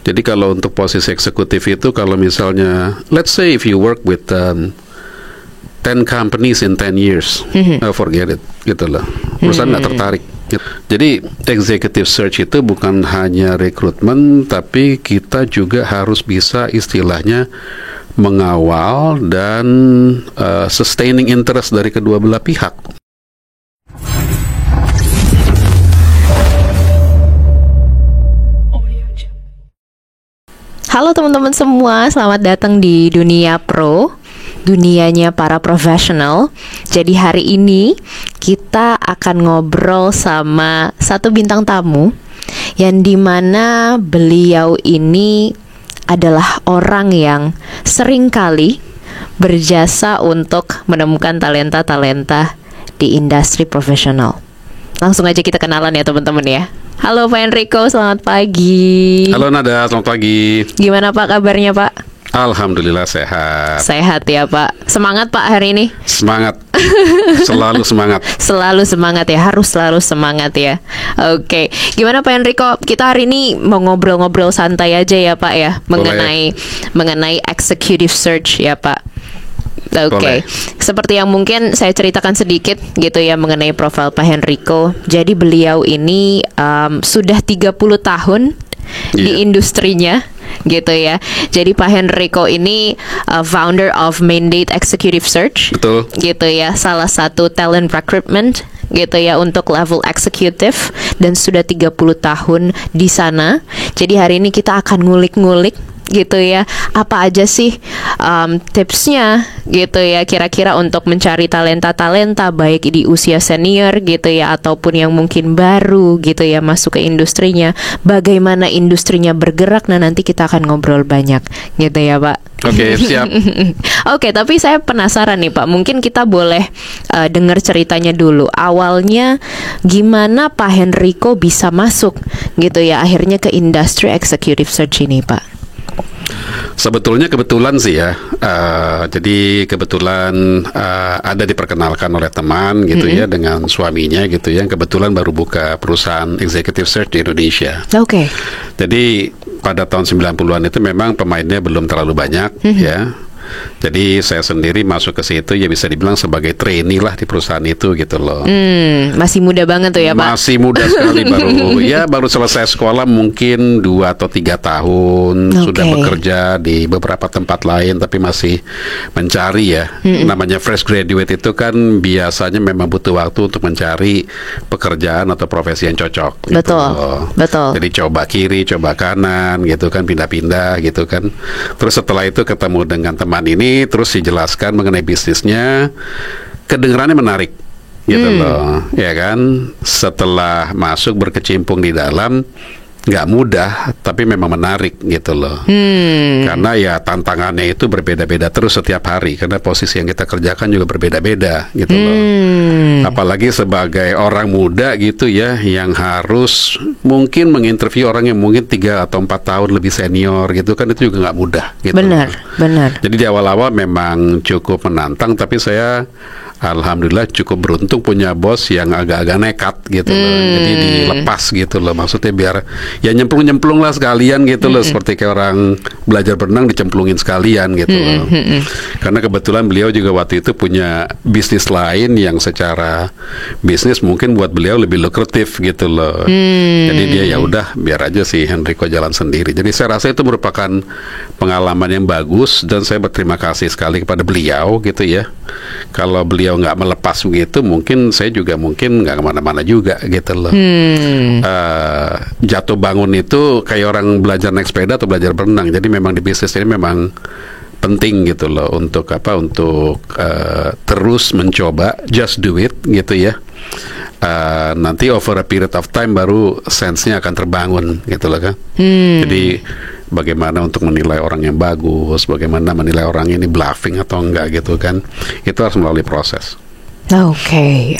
Jadi kalau untuk posisi eksekutif itu, kalau misalnya, let's say if you work with 10 companies in 10 years, forget it, gitu loh. Perusahaan nggak tertarik. Jadi executive search itu bukan hanya rekrutmen, tapi kita juga harus bisa istilahnya mengawal dan sustaining interest dari kedua belah pihak. Halo teman-teman semua, selamat datang di Dunia Pro, dunianya para profesional. Jadi hari ini kita akan ngobrol sama satu bintang tamu yang dimana beliau ini adalah orang yang seringkali berjasa untuk menemukan talenta-talenta di industri profesional. Langsung aja kita kenalan ya teman-teman ya. Halo Pak Enrico, selamat pagi. Halo Nada, selamat pagi. Gimana Pak kabarnya Pak? Alhamdulillah sehat. Sehat ya Pak. Semangat Pak hari ini? Semangat. Selalu semangat. Selalu semangat ya, harus selalu semangat ya. Oke, gimana Pak Enrico? Kita hari ini mau ngobrol-ngobrol santai aja ya Pak ya, mengenai executive search ya Pak. Oke. Seperti yang mungkin saya ceritakan sedikit gitu ya mengenai profil Pak Enrico. Jadi beliau ini sudah 30 tahun di industrinya gitu ya. Jadi Pak Enrico ini founder of Mandate Executive Search. Betul. Gitu ya, salah satu talent recruitment gitu ya untuk level eksekutif dan sudah 30 tahun di sana. Jadi hari ini kita akan ngulik-ngulik gitu ya, apa aja sih tipsnya gitu ya kira-kira untuk mencari talenta-talenta baik di usia senior gitu ya ataupun yang mungkin baru gitu ya masuk ke industrinya, bagaimana industrinya bergerak. Nah nanti kita akan ngobrol banyak gitu ya Pak. Oke, siap. Oke, tapi saya penasaran nih Pak, mungkin kita boleh dengar ceritanya dulu. Awalnya gimana Pak Enrico bisa masuk gitu ya akhirnya ke industri executive search ini Pak? Sebetulnya kebetulan sih ya. Jadi kebetulan ada diperkenalkan oleh teman gitu ya dengan suaminya gitu ya, yang kebetulan baru buka perusahaan executive search di Indonesia. Oke. Jadi pada tahun 90-an itu memang pemainnya belum terlalu banyak ya. Jadi saya sendiri masuk ke situ ya bisa dibilang sebagai trainee lah di perusahaan itu gitu loh. Masih muda banget tuh ya Pak? Masih muda sekali, baru selesai sekolah mungkin 2 atau 3 tahun. Sudah bekerja di beberapa tempat lain tapi masih mencari ya. Namanya fresh graduate itu kan biasanya memang butuh waktu untuk mencari pekerjaan atau profesi yang cocok. Betul, gitu. betul. Jadi coba kiri, coba kanan gitu kan, pindah-pindah gitu kan. Terus setelah itu ketemu dengan teman ini, terus dijelaskan mengenai bisnisnya, kedengarannya menarik gitu loh, ya kan. Setelah masuk berkecimpung di dalam, nggak mudah, tapi memang menarik gitu loh. Karena ya tantangannya itu berbeda-beda terus setiap hari, karena posisi yang kita kerjakan juga berbeda-beda gitu loh. Apalagi sebagai orang muda gitu ya, yang harus mungkin menginterview orang yang mungkin 3 atau 4 tahun lebih senior gitu kan, itu juga nggak mudah gitu. Benar, benar. Jadi di awal-awal memang cukup menantang, tapi saya alhamdulillah cukup beruntung punya bos yang agak-agak nekat gitu loh. Jadi dilepas gitu loh. Maksudnya biar ya nyemplung-nyemplung lah sekalian gitu loh. Seperti kayak orang belajar berenang dicemplungin sekalian gitu loh. Karena kebetulan beliau juga waktu itu punya bisnis lain yang secara bisnis mungkin buat beliau lebih lukratif gitu loh. Jadi dia ya udah biar aja si Enrico jalan sendiri. Jadi saya rasa itu merupakan pengalaman yang bagus dan saya berterima kasih sekali kepada beliau gitu ya. Kalau beliau nggak melepas begitu, mungkin saya juga mungkin nggak kemana-mana juga gitu loh. Jatuh bangun itu kayak orang belajar naik sepeda atau belajar berenang. Jadi memang di bisnis ini memang penting gitu loh untuk terus mencoba, just do it gitu ya. Nanti over a period of time baru sense-nya akan terbangun gitu loh kan. Jadi bagaimana untuk menilai orang yang bagus, bagaimana menilai orang ini bluffing atau enggak gitu kan, itu harus melalui proses. Oke.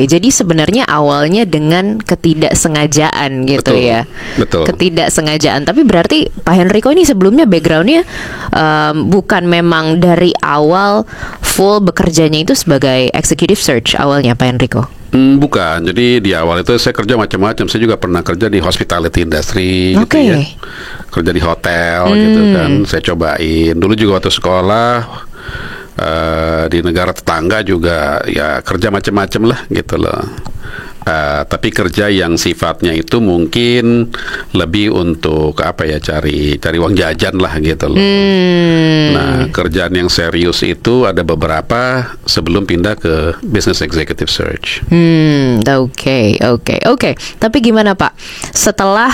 Jadi sebenarnya awalnya dengan ketidaksengajaan gitu. Betul, ya. Betul. Ketidaksengajaan. Tapi berarti Pak Enrico ini sebelumnya backgroundnya bukan memang dari awal full bekerjanya itu sebagai executive search awalnya Pak Enrico? Bukan. Jadi di awal itu saya kerja macam-macam. Saya juga pernah kerja di hospitality industry, gitu Oke. ya. Kerja di hotel, gitu kan. Saya cobain. Dulu juga waktu sekolah di negara tetangga juga ya kerja macam-macam lah, gitu loh. Tapi kerja yang sifatnya itu mungkin lebih untuk apa ya, cari uang jajan lah, gitu loh. Nah, kerjaan yang serius itu ada beberapa sebelum pindah ke business executive search. Oke. Tapi gimana Pak? Setelah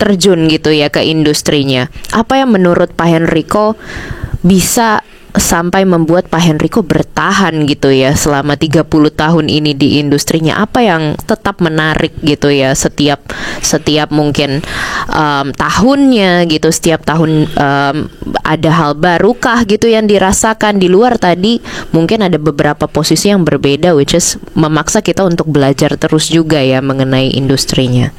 terjun gitu ya ke industrinya, apa yang menurut Pak Henrico bisa sampai membuat Pak Henrico bertahan gitu ya selama 30 tahun ini di industrinya? Apa yang tetap menarik gitu ya setiap mungkin tahunnya gitu, setiap tahun ada hal barukah gitu yang dirasakan di luar tadi? Mungkin ada beberapa posisi yang berbeda, which is memaksa kita untuk belajar terus juga ya mengenai industrinya.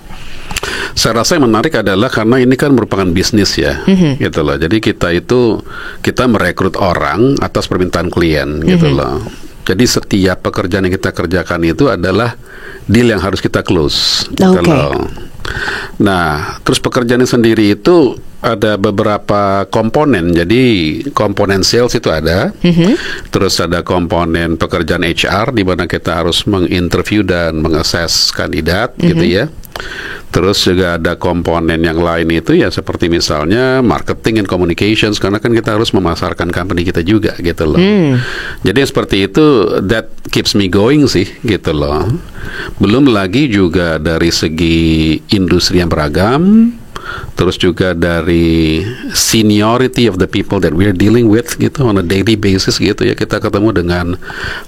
Saya rasa yang menarik adalah karena ini kan merupakan bisnis ya, gitu loh. Jadi kita merekrut orang atas permintaan klien, gitu loh. Jadi setiap pekerjaan yang kita kerjakan itu adalah deal yang harus kita close, gitu loh. Nah, terus pekerjaan sendiri itu ada beberapa komponen. Jadi komponen sales itu ada, terus ada komponen pekerjaan HR di mana kita harus menginterview dan mengakses kandidat, gitu ya. Terus juga ada komponen yang lain itu ya seperti misalnya marketing and communications, karena kan kita harus memasarkan company kita juga, gitu loh. Jadi seperti itu, that keeps me going sih, gitu loh. Belum lagi juga dari segi industri yang beragam, terus juga dari seniority of the people that we're dealing with gitu on a daily basis, gitu ya. Kita ketemu dengan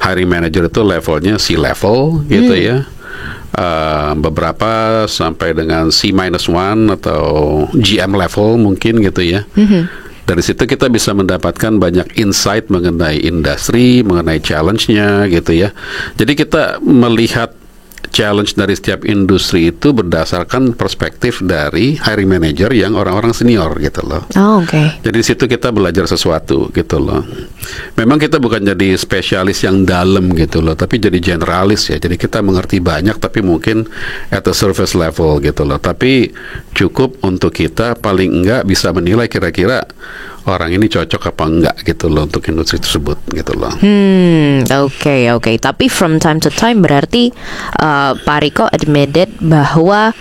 hiring manager itu levelnya C-level, gitu ya. Beberapa sampai dengan C-1 atau GM level mungkin, gitu ya. Dari situ kita bisa mendapatkan banyak insight mengenai industri, mengenai challenge-nya, gitu ya. Jadi kita melihat challenge dari setiap industri itu berdasarkan perspektif dari hiring manager yang orang-orang senior, gitu loh. Oke. Jadi di situ kita belajar sesuatu, gitu loh. Memang kita bukan jadi spesialis yang dalam, gitu loh, tapi jadi generalis ya. Jadi kita mengerti banyak, tapi mungkin at the surface level, gitu loh. Tapi cukup untuk kita paling enggak bisa menilai kira-kira orang ini cocok apa enggak, gitu loh, untuk industri tersebut, gitu loh. Oke. Tapi from time to time berarti Pak Riko admitted bahwa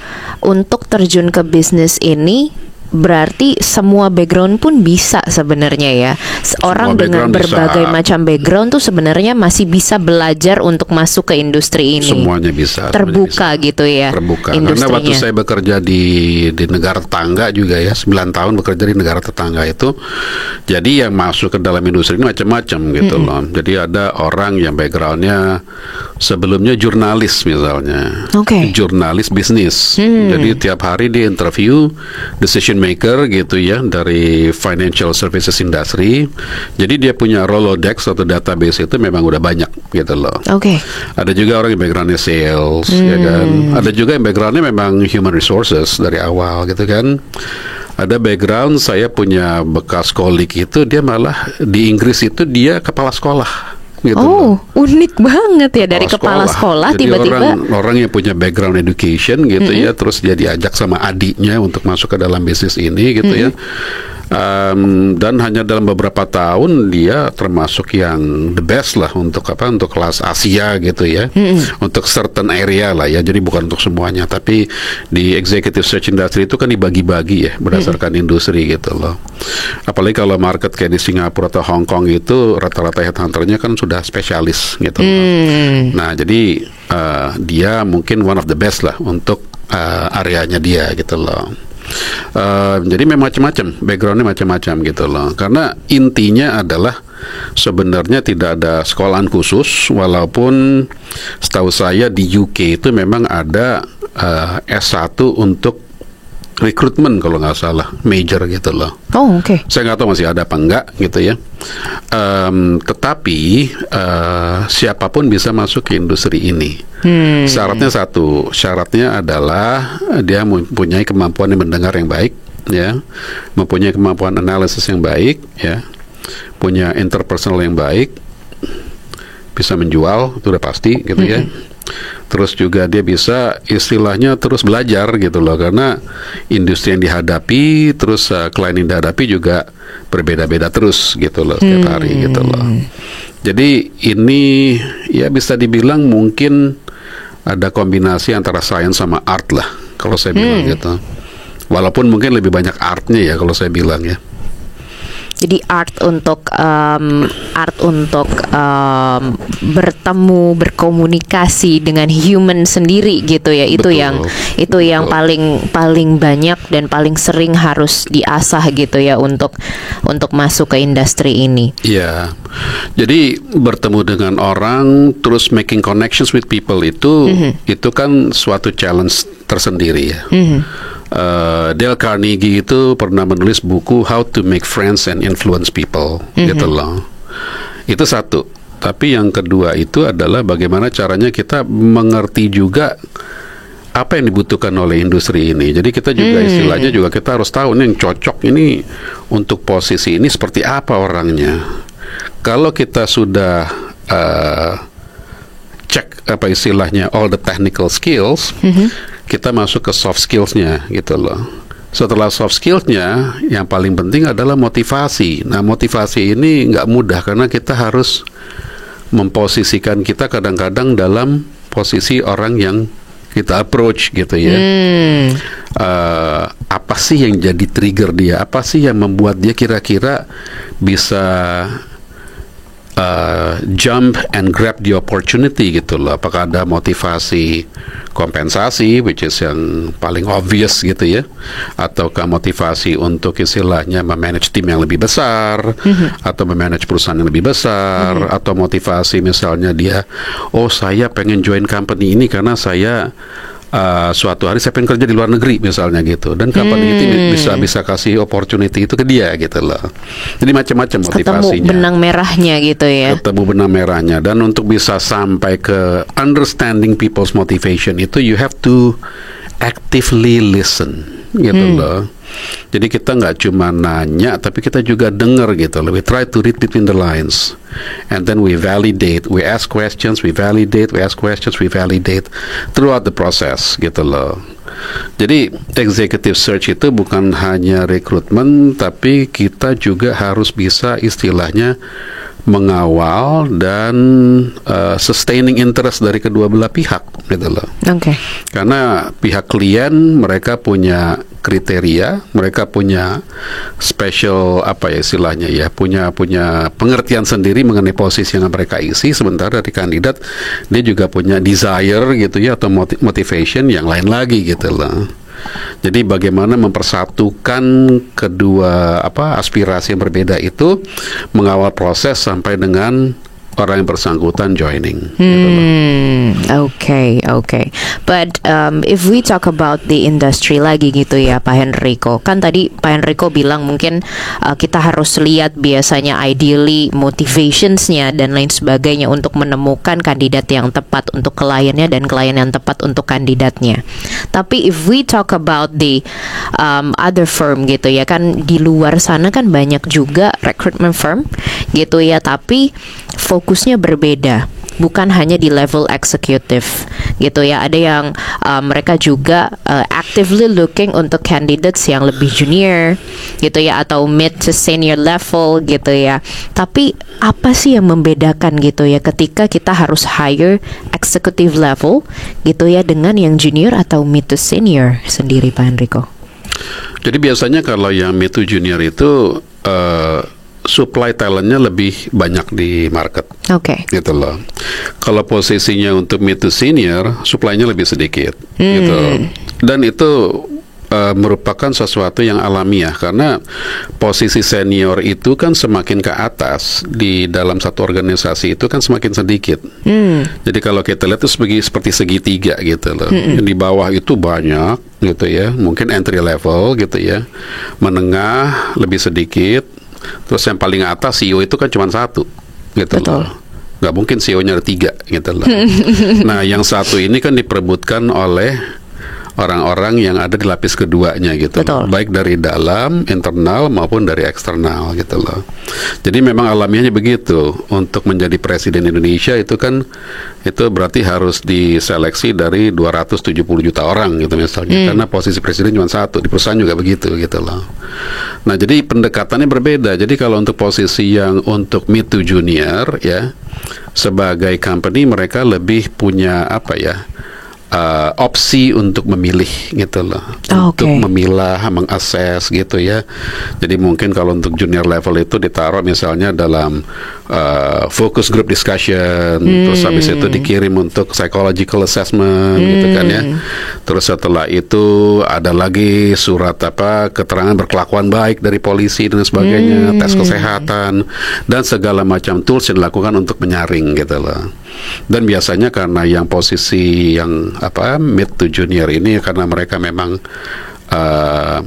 untuk terjun ke bisnis ini berarti semua background pun bisa sebenarnya ya. Orang dengan berbagai macam background tuh sebenarnya masih bisa belajar untuk masuk ke industri ini. Semuanya bisa. Terbuka bisa. Gitu ya. Terbuka. Karena waktu saya bekerja di negara tetangga juga ya, 9 tahun bekerja di negara tetangga itu, jadi yang masuk ke dalam industri ini macam-macam, gitu loh. Jadi ada orang yang backgroundnya sebelumnya jurnalis misalnya, jurnalis bisnis. Jadi tiap hari dia interview decision maker, gitu ya, dari financial services industry. Jadi dia punya Rolodex atau database itu memang udah banyak, gitu loh. Ada juga orang yang backgroundnya sales, ya kan. Ada juga yang backgroundnya memang human resources dari awal, gitu kan. Ada background, saya punya bekas kolik itu dia malah di Inggris itu dia kepala sekolah, gitu loh. Unik banget ya, dari kepala sekolah jadi tiba-tiba orang yang punya background education, gitu ya, terus dia diajak sama adiknya untuk masuk ke dalam bisnis ini, gitu ya. Dan hanya dalam beberapa tahun dia termasuk yang the best lah untuk kelas Asia, gitu ya. Untuk certain area lah ya, jadi bukan untuk semuanya, tapi di executive search industry itu kan dibagi-bagi ya berdasarkan industri, gitu loh. Apalagi kalau market kayak di Singapura atau Hong Kong itu rata-rata headhunternya kan sudah spesialis, gitu loh. Nah, jadi dia mungkin one of the best lah untuk areanya dia, gitu loh. Jadi memang macam-macam, backgroundnya macam-macam, gitu loh. Karena intinya adalah sebenarnya tidak ada sekolahan khusus, walaupun setahu saya di UK itu memang ada S1 untuk rekrutmen kalau nggak salah, major, gitu loh. Saya nggak tahu masih ada apa enggak, gitu ya. Tetapi siapapun bisa masuk ke industri ini. Syaratnya adalah dia mempunyai kemampuan mendengar yang baik, ya, mempunyai kemampuan analisis yang baik, ya, punya interpersonal yang baik, bisa menjual, itu udah pasti gitu ya. Terus juga dia bisa istilahnya terus belajar gitu loh, karena industri yang dihadapi, terus klien yang dihadapi juga berbeda-beda terus gitu loh setiap hari gitu loh. Jadi ini ya bisa dibilang mungkin ada kombinasi antara sains sama art lah kalau saya bilang gitu. Walaupun mungkin lebih banyak artnya ya kalau saya bilang ya. Jadi art untuk bertemu, berkomunikasi dengan human sendiri gitu ya. Itu Betul. yang paling banyak dan paling sering harus diasah gitu ya untuk masuk ke industri ini. Iya. Jadi bertemu dengan orang terus making connections with people itu kan suatu challenge tersendiri ya. Dale Carnegie itu pernah menulis buku How to Make Friends and Influence People gitu loh. Itu satu. Tapi yang kedua itu adalah bagaimana caranya kita mengerti juga apa yang dibutuhkan oleh industri ini. Jadi kita juga istilahnya juga kita harus tahu nih yang cocok ini untuk posisi ini seperti apa orangnya. Kalau kita sudah cek apa istilahnya all the technical skills, kita masuk ke soft skills-nya gitu loh. Setelah soft skills-nya, yang paling penting adalah motivasi. Nah, motivasi ini nggak mudah karena kita harus memposisikan kita kadang-kadang dalam posisi orang yang kita approach gitu ya. Apa sih yang jadi trigger dia? Apa sih yang membuat dia kira-kira bisa jump and grab the opportunity gitu loh. Apakah ada motivasi kompensasi, which is yang paling obvious gitu ya, ataukah motivasi untuk istilahnya memanage tim yang lebih besar, atau memanage perusahaan yang lebih besar, atau motivasi misalnya dia, oh saya pengen join company ini karena saya suatu hari saya pengen kerja di luar negeri misalnya gitu, dan company itu bisa kasih opportunity itu ke dia gitu loh. Jadi macam-macam motivasinya. Ketemu benang merahnya gitu ya. Ketemu benang merahnya, dan untuk bisa sampai ke understanding people's motivation itu you have to actively listen gitu loh. Jadi kita nggak cuma nanya, tapi kita juga dengar gitu loh. We try to read between the lines, and then we validate. We ask questions, we validate. We ask questions, we validate throughout the process gitu loh. Jadi executive search itu bukan hanya rekrutmen, tapi kita juga harus bisa istilahnya mengawal dan sustaining interest dari kedua belah pihak gitu loh. Oke. Karena pihak klien mereka punya kriteria, mereka punya special apa ya istilahnya ya, punya pengertian sendiri mengenai posisi yang mereka isi, sementara dari kandidat dia juga punya desire gitu ya, atau motivation yang lain lagi gitu loh. Jadi bagaimana mempersatukan kedua aspirasi yang berbeda itu, mengawal proses sampai dengan orang yang bersangkutan joining. Okay. But if we talk about the industry lagi gitu ya, Pak Henrico. Kan tadi Pak Henrico bilang mungkin kita harus lihat biasanya ideally motivationsnya dan lain sebagainya untuk menemukan kandidat yang tepat untuk kliennya dan klien yang tepat untuk kandidatnya. Tapi if we talk about the other firm gitu ya, kan di luar sana kan banyak juga recruitment firm gitu ya, tapi fokusnya berbeda, bukan hanya di level eksekutif gitu ya. Ada yang mereka juga actively looking untuk candidates yang lebih junior gitu ya, atau mid to senior level gitu ya. Tapi apa sih yang membedakan gitu ya ketika kita harus hire executive level gitu ya dengan yang junior atau mid to senior sendiri, Pak Henrico? Jadi biasanya kalau yang mid to junior itu supply talentnya lebih banyak di market. Oke. Gitu loh. Kalau posisinya untuk mid to senior, supply-nya lebih sedikit. Gitu. Dan itu merupakan sesuatu yang alamiah, karena posisi senior itu kan semakin ke atas di dalam satu organisasi itu kan semakin sedikit. Jadi kalau kita lihat itu seperti segitiga gitu loh. Yang di bawah itu banyak gitu ya, mungkin entry level gitu ya, menengah lebih sedikit. Terus yang paling atas CEO itu kan cuma satu gitu. Betul. Loh. Nggak mungkin CEO-nya ada 3 gitu loh. Nah yang satu ini kan diperebutkan oleh orang-orang yang ada di lapis keduanya gitu loh. Betul. Baik dari dalam, internal maupun dari eksternal gitu loh. Jadi memang alamiahnya begitu. Untuk menjadi presiden Indonesia itu kan itu berarti harus diseleksi dari 270 juta orang gitu misalnya. Karena posisi presiden cuma satu, di perusahaan juga begitu gitu loh. Nah, jadi pendekatannya berbeda. Jadi kalau untuk posisi yang untuk mid to junior ya, sebagai company mereka lebih punya apa ya, opsi untuk memilih gitu loh, untuk memilah, mengakses gitu ya. Jadi mungkin kalau untuk junior level itu ditaruh misalnya dalam focus group discussion, terus habis itu dikirim untuk psychological assessment gitu kan ya. Terus setelah itu ada lagi surat keterangan berkelakuan baik dari polisi dan sebagainya, tes kesehatan dan segala macam tools yang dilakukan untuk menyaring gitu loh. Dan biasanya karena yang posisi yang mid to junior ini karena mereka memang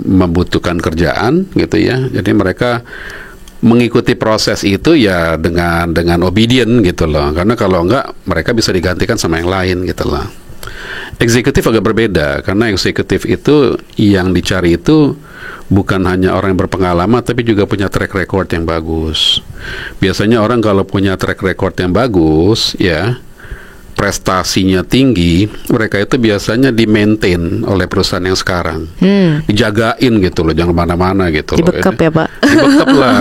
membutuhkan kerjaan gitu ya. Jadi mereka mengikuti proses itu ya dengan obedient gitu loh. Karena kalau enggak mereka bisa digantikan sama yang lain gitu loh. Eksekutif agak berbeda karena eksekutif itu yang dicari itu bukan hanya orang yang berpengalaman tapi juga punya track record yang bagus. Biasanya orang kalau punya track record yang bagus ya, prestasinya tinggi, mereka itu biasanya di-maintain oleh perusahaan yang sekarang. Dijagain gitu loh, jangan kemana-mana gitu loh. Dibekap ya Pak. Dibekap lah,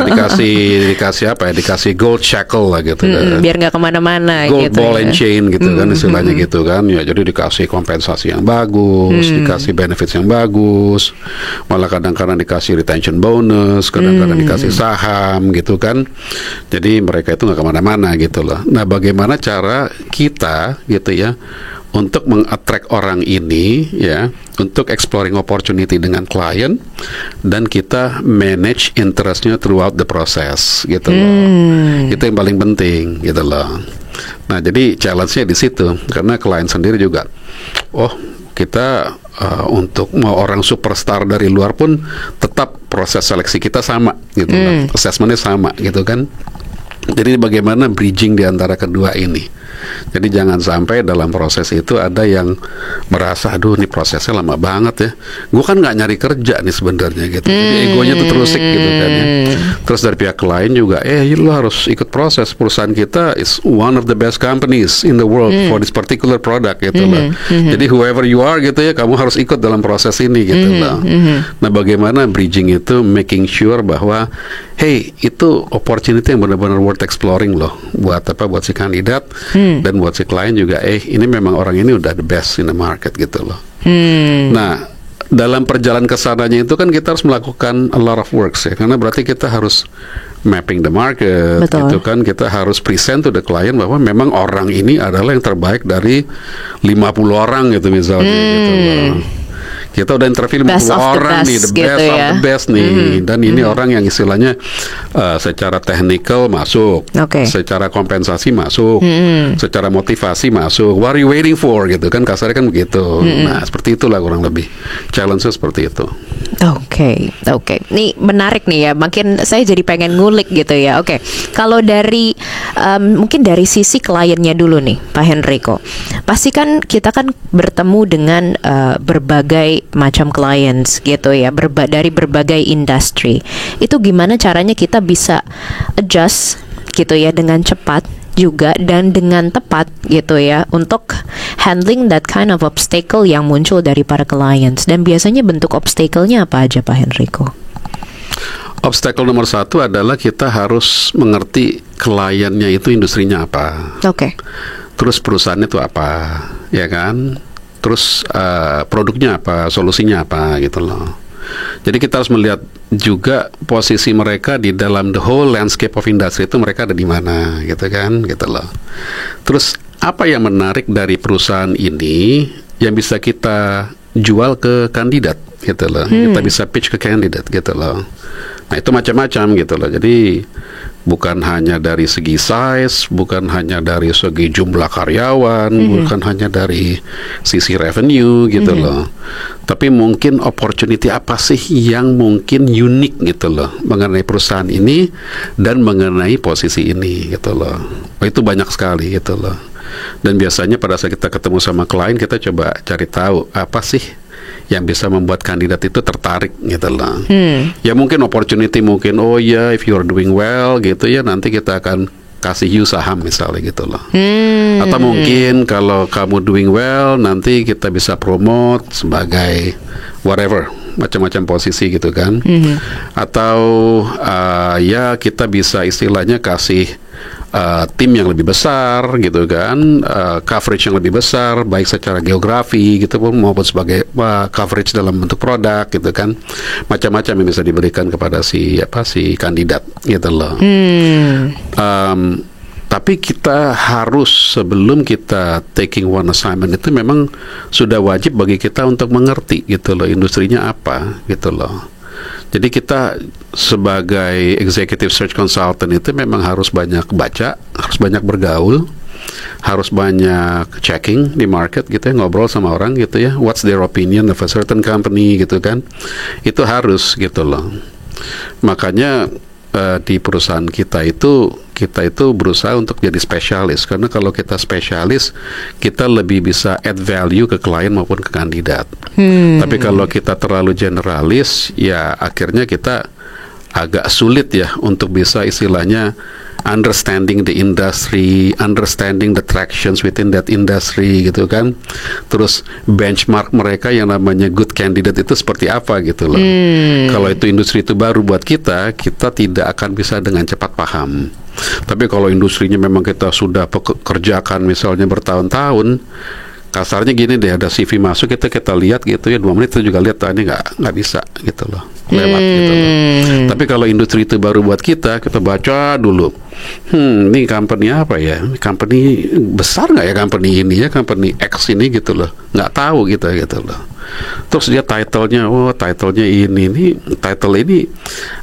dikasih gold shackle lah gitu. Biar nggak kemana-mana gold gitu ball ya. and chain gitu kan istilahnya gitu kan. Ya jadi dikasih kompensasi yang bagus, dikasih benefits yang bagus, malah kadang-kadang dikasih retention bonus, kadang-kadang dikasih saham gitu kan. Jadi mereka itu nggak kemana-mana gitu loh. Nah, bagaimana cara kita gitu ya untuk meng-attract orang ini ya, untuk exploring opportunity dengan klien dan kita manage interestnya throughout the process gitu loh. Itu yang paling penting gitu loh. Nah, jadi challenge-nya di situ karena klien sendiri juga kita untuk mau orang superstar dari luar pun tetap proses seleksi kita sama gitu loh. Assessment-nya sama gitu kan. Jadi bagaimana bridging di antara kedua ini. Jadi jangan sampai dalam proses itu ada yang merasa, aduh ini prosesnya lama banget ya. Gue kan nggak nyari kerja nih sebenarnya gitu. Jadi egonya tuh terusik gitu kan ya. Terus dari pihak lain juga, lo harus ikut proses. Perusahaan kita is one of the best companies in the world for this particular product gitu loh. Jadi whoever you are gitu ya, kamu harus ikut dalam proses ini gitu loh. Nah, bagaimana bridging itu, making sure bahwa hey, itu opportunity yang benar-benar worth exploring loh buat si kandidat dan buat si klien juga. Ini memang orang ini udah the best in the market gitu loh. Nah, dalam perjalanan ke sananya itu kan kita harus melakukan a lot of works ya, karena berarti kita harus mapping the market. Betul. Gitu kan, kita harus present to the client bahwa memang orang ini adalah yang terbaik dari 50 orang gitu misalnya gitu loh. Kita udah interview 50 orang nih, the gitu best of the best nih. Dan ini orang yang istilahnya secara technical masuk, secara kompensasi masuk, secara motivasi masuk. What are you waiting for gitu kan, kasarnya kan begitu. Nah, seperti itulah kurang lebih challenge-nya seperti itu. Oke. Ini menarik nih ya. Makin saya jadi pengen ngulik gitu ya. Oke. Kalau dari mungkin dari sisi kliennya dulu nih, Pak Henrico. Pasti kan kita kan bertemu dengan berbagai macam clients gitu ya, dari berbagai industri. Itu gimana caranya kita bisa adjust gitu ya dengan cepat juga dan dengan tepat gitu ya untuk handling that kind of obstacle yang muncul dari para clients. Dan biasanya bentuk obstacle-nya apa aja Pak Henrico? Obstacle nomor 1 adalah kita harus mengerti kliennya itu industrinya apa. Terus perusahaannya itu apa, ya kan? Terus produknya apa, solusinya apa gitu loh. Jadi kita harus melihat juga posisi mereka di dalam the whole landscape of industry itu mereka ada di mana gitu kan, gitu loh. Terus apa yang menarik dari perusahaan ini yang bisa kita jual ke kandidat gitu loh. Kita bisa pitch ke kandidat gitu loh. Nah, itu macam-macam gitu loh. Jadi bukan hanya dari segi size, bukan hanya dari segi jumlah karyawan, bukan hanya dari sisi revenue gitu loh. Tapi mungkin opportunity apa sih yang mungkin unik gitu loh mengenai perusahaan ini dan mengenai posisi ini gitu loh. Itu banyak sekali gitu loh. Dan biasanya pada saat kita ketemu sama klien, kita coba cari tahu apa sih yang bisa membuat kandidat itu tertarik gitu loh. Ya mungkin opportunity mungkin if you are doing well gitu ya, nanti kita akan kasih you saham misalnya gitu loh. Atau mungkin kalau kamu doing well, nanti kita bisa promote sebagai whatever, macam-macam posisi gitu kan. Atau ya kita bisa istilahnya kasih tim yang lebih besar gitu kan, coverage yang lebih besar baik secara geografi gitu pun maupun sebagai coverage dalam bentuk produk gitu kan, macam-macam yang bisa diberikan kepada si kandidat gitu loh. Tapi kita harus, sebelum kita taking one assignment itu memang sudah wajib bagi kita untuk mengerti gitu loh, industrinya apa gitu loh. Jadi kita sebagai executive search consultant itu memang harus banyak baca, harus banyak bergaul, harus banyak checking di market gitu ya, ngobrol sama orang gitu ya, what's their opinion of a certain company gitu kan. Itu harus gitu loh. Makanya di perusahaan kita itu berusaha untuk jadi spesialis, karena kalau kita spesialis kita lebih bisa add value ke klien maupun ke kandidat. Tapi kalau kita terlalu generalis, ya akhirnya kita agak sulit ya untuk bisa istilahnya understanding the industry, understanding the tractions within that industry gitu kan. Terus benchmark mereka yang namanya good candidate itu seperti apa gitu loh. Kalau itu industri itu baru buat kita tidak akan bisa dengan cepat paham. Tapi kalau industrinya memang kita sudah kerjakan misalnya bertahun-tahun, kasarnya gini deh, ada CV masuk kita lihat gitu ya, 2 menit itu juga lihat, ini nggak bisa gitu loh, lewat gitu loh. Tapi kalau industri itu baru buat kita baca dulu, ini company apa ya, company besar nggak ya, company ini ya, company X ini gitu loh, nggak tahu gitu loh. Terus dia title-nya, title-nya ini title ini